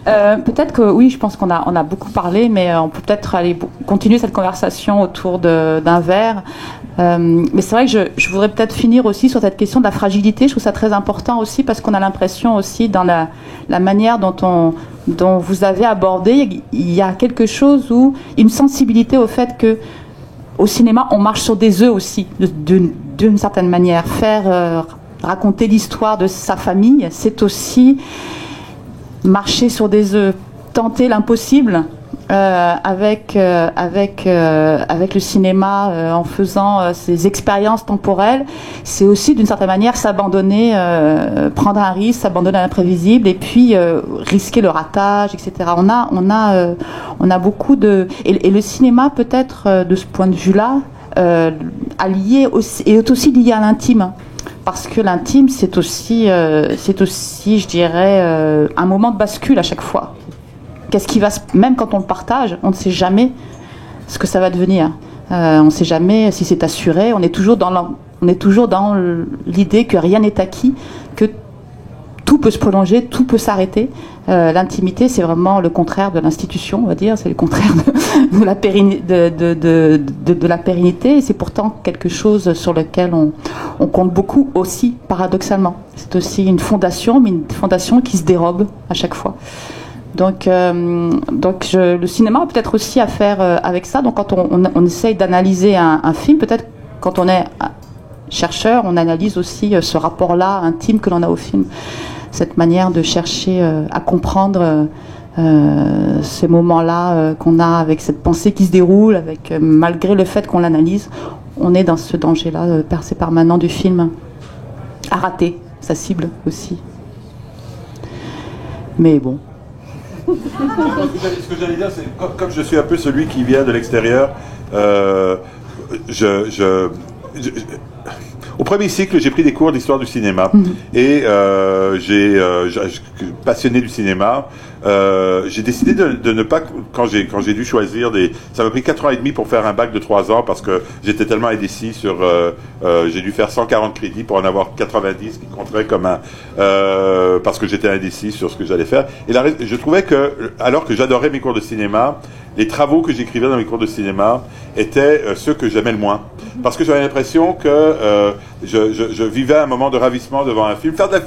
Peut-être que oui, je pense qu'on a beaucoup parlé, mais on peut peut-être aller continuer cette conversation autour d'un verre. Mais c'est vrai que je voudrais peut-être finir aussi sur cette question de la fragilité. Je trouve ça très important aussi parce qu'on a l'impression aussi dans la manière dont vous avez abordé, il y a quelque chose où une sensibilité au fait que au cinéma, on marche sur des œufs aussi, d'une certaine manière. Raconter l'histoire de sa famille, c'est aussi marcher sur des œufs, tenter l'impossible avec le cinéma en faisant ces expériences temporelles. C'est aussi d'une certaine manière s'abandonner, prendre un risque, s'abandonner à l'imprévisible et puis risquer le ratage, etc. On a beaucoup de... Et le cinéma peut-être de ce point de vue-là est aussi lié à l'intime. Parce que l'intime, c'est aussi, je dirais, un moment de bascule à chaque fois. Qu'est-ce qui va même quand on le partage, on ne sait jamais ce que ça va devenir. On ne sait jamais si c'est assuré. On est toujours dans l'idée que rien n'est acquis, que tout peut se prolonger, tout peut s'arrêter. L'intimité, c'est vraiment le contraire de l'institution, on va dire. C'est le contraire de la pérennité. Et c'est pourtant quelque chose sur lequel on compte beaucoup aussi, paradoxalement. C'est aussi une fondation, mais une fondation qui se dérobe à chaque fois. Donc le cinéma a peut-être aussi à faire avec ça. Donc quand on essaye d'analyser un film, peut-être quand on est chercheur, on analyse aussi ce rapport-là intime que l'on a au film. Cette manière de chercher à comprendre ces moments-là qu'on a avec cette pensée qui se déroule, avec malgré le fait qu'on l'analyse, on est dans ce danger-là permanent du film, à rater sa cible aussi. Mais bon. Ce que j'allais dire, c'est comme je suis un peu celui qui vient de l'extérieur, au premier cycle, j'ai pris des cours d'histoire du cinéma et passionné du cinéma, j'ai décidé de ne pas, quand j'ai dû choisir ça m'a pris 4 ans et demi pour faire un bac de 3 ans parce que j'étais tellement indécis j'ai dû faire 140 crédits pour en avoir 90 qui compteraient comme parce que j'étais indécis sur ce que j'allais faire. Et je trouvais que, alors que j'adorais mes cours de cinéma, les travaux que j'écrivais dans mes cours de cinéma étaient ceux que j'aimais le moins. Parce que j'avais l'impression que je vivais un moment de ravissement devant un film. Faire de la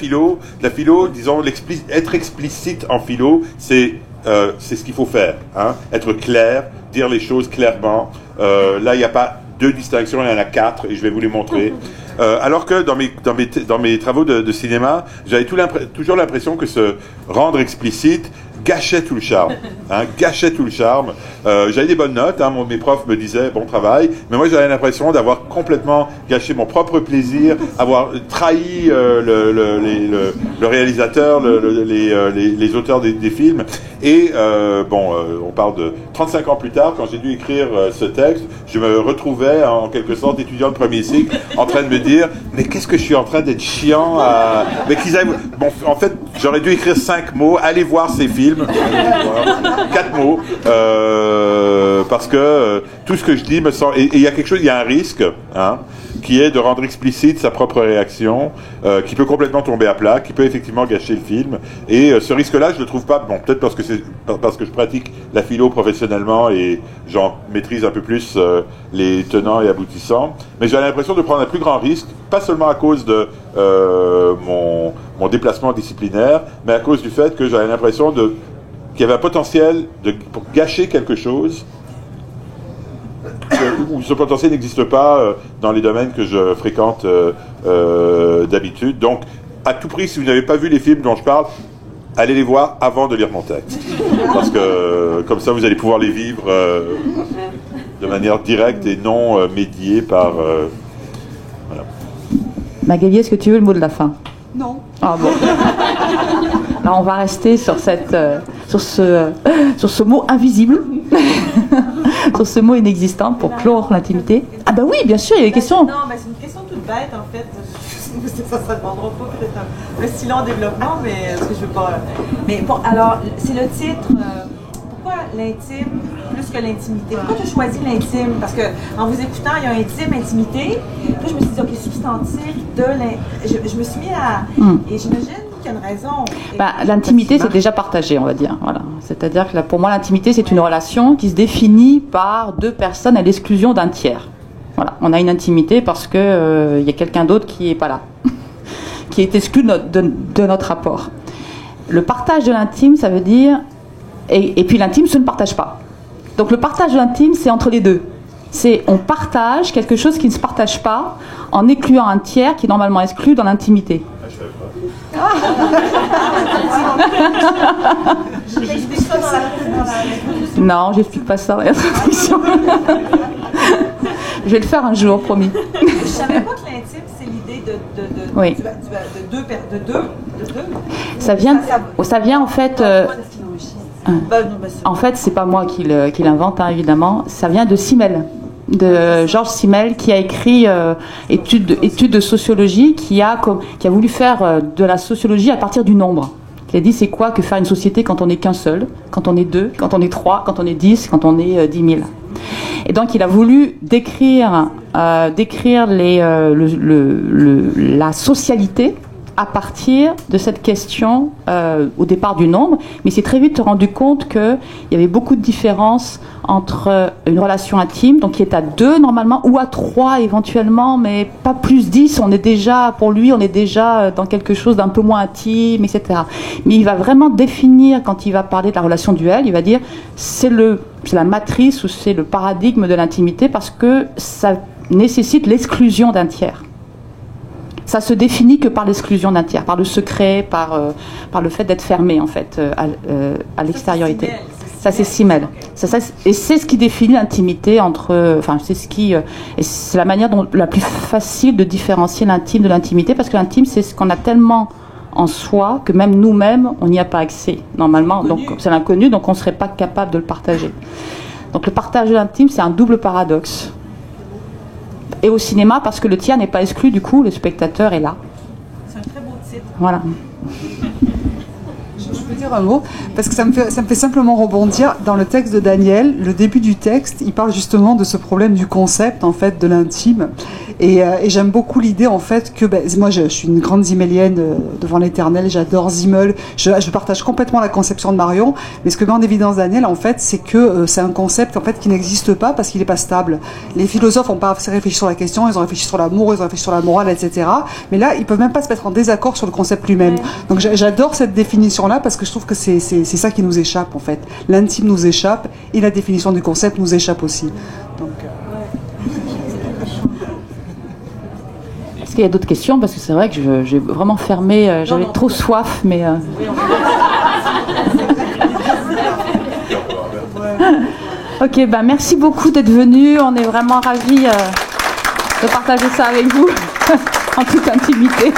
philo, disons, être explicite en philo, c'est ce qu'il faut faire. Hein? Être clair, dire les choses clairement. Là, il n'y a pas 2 distinctions, il y en a 4, et je vais vous les montrer. Alors que dans mes travaux de cinéma, j'avais toujours l'impression que se rendre explicite gâchait tout le charme. J'avais des bonnes notes, mes profs me disaient bon travail, mais moi j'avais l'impression d'avoir complètement gâché mon propre plaisir, avoir trahi le réalisateur, les auteurs des films. Et on parle de 35 ans plus tard, quand j'ai dû écrire ce texte, je me retrouvais en quelque sorte étudiant de premier cycle, en train de me dire mais qu'est-ce que je suis en train d'être chiant mais en fait j'aurais dû écrire 5 mots, allez voir ces films. 4 mots parce que tout ce que je dis me semble, et il y a quelque chose, il y a un risque qui est de rendre explicite sa propre réaction, qui peut complètement tomber à plat, qui peut effectivement gâcher le film, et ce risque-là je le trouve pas bon, peut-être parce que je pratique la philo professionnellement et j'en maîtrise un peu plus les tenants et aboutissants, mais j'ai l'impression de prendre un plus grand risque, pas seulement à cause de mon déplacement disciplinaire, mais à cause du fait que j'avais l'impression qu'il y avait un potentiel pour gâcher quelque chose où ce potentiel n'existe pas dans les domaines que je fréquente d'habitude. Donc, à tout prix, si vous n'avez pas vu les films dont je parle, allez les voir avant de lire mon texte. Parce que comme ça, vous allez pouvoir les vivre de manière directe et non médiée par... voilà. Magali, est-ce que tu veux le mot de la fin ? Non. Ah bon. Alors on va rester sur ce mot invisible, sur ce mot inexistant pour clore l'intimité. Ah bah oui, bien sûr, il y a des questions. Non, mais c'est une question toute bête en fait. Ça ne demandera pas peut-être un si long développement, mais est-ce que je veux pas. Mais bon, alors c'est le titre. Pourquoi l'intime plus que l'intimité? Pourquoi tu as choisi l'intime? Parce que en vous écoutant, il y a intime, intimité. Puis je me suis dit, ok, substantif de l'intime. Je me suis mis à. Et j'imagine qu'il y a une raison. L'intimité, c'est déjà partagé, on va dire. Voilà. C'est-à-dire que là, pour moi, l'intimité, c'est une relation qui se définit par deux personnes à l'exclusion d'un tiers. Voilà. On a une intimité parce que y a quelqu'un d'autre qui est pas là, qui est exclu de notre rapport. Le partage de l'intime, ça veut dire... Et puis l'intime se ne partage pas. Donc le partage de l'intime, c'est entre les deux. On partage quelque chose qui ne se partage pas en excluant un tiers qui est normalement exclu dans l'intimité. Non, j'explique pas ça dans la traduction. Je vais le faire un jour, promis. Je savais pas que l'intime, c'est l'idée de deux. Ça vient en fait... En fait, c'est pas moi qui l'invente, hein, évidemment. Ça vient de Simmel, de Georges Simmel, qui a écrit études de sociologie, qui a voulu faire de la sociologie à partir du nombre. Il a dit c'est quoi que faire une société quand on n'est qu'un seul, quand on est deux, quand on est trois, quand on est 10, quand on est 10 000. Et donc il a voulu décrire la socialité à partir de cette question au départ du nombre, mais il s'est très vite rendu compte qu'il y avait beaucoup de différences entre une relation intime, donc qui est à 2 normalement, ou à 3 éventuellement, mais pas plus 10, pour lui, on est déjà dans quelque chose d'un peu moins intime, etc. Mais il va vraiment définir, quand il va parler de la relation duel, il va dire c'est la matrice ou c'est le paradigme de l'intimité parce que ça nécessite l'exclusion d'un tiers. Ça se définit que par l'exclusion d'un tiers, par le secret, par le fait d'être fermé en fait à l'extériorité. Ça c'est Simmel. Et c'est ce qui définit l'intimité entre. Enfin, c'est la manière la plus facile de différencier l'intime de l'intimité, parce que l'intime c'est ce qu'on a tellement en soi que même nous-mêmes on n'y a pas accès normalement. Donc c'est l'inconnu, donc on ne serait pas capable de le partager. Donc le partage de l'intime c'est un double paradoxe. Et au cinéma, parce que le tiers n'est pas exclu, du coup, le spectateur est là. C'est un très beau titre. Voilà. Je peux dire un mot, parce que ça me fait simplement rebondir. Dans le texte de Daniel, le début du texte, il parle justement de ce problème du concept, en fait, de l'intime. Et j'aime beaucoup l'idée, en fait, que moi, je suis une grande zimmélienne devant l'éternel, j'adore Zimmel, je partage complètement la conception de Marion, mais ce que met en évidence Daniel, en fait, c'est que c'est un concept, en fait, qui n'existe pas parce qu'il n'est pas stable. Les philosophes n'ont pas assez réfléchi sur la question, ils ont réfléchi sur l'amour, ils ont réfléchi sur la morale, etc. Mais là, ils peuvent même pas se mettre en désaccord sur le concept lui-même. Donc j'adore cette définition-là parce que je trouve que c'est ça qui nous échappe, en fait. L'intime nous échappe et la définition du concept nous échappe aussi. Donc, Est-ce qu'il y a d'autres questions? Parce que c'est vrai que j'ai vraiment fermé, j'avais trop soif, mais... Ok, merci beaucoup d'être venu. On est vraiment ravis de partager ça avec vous en toute intimité.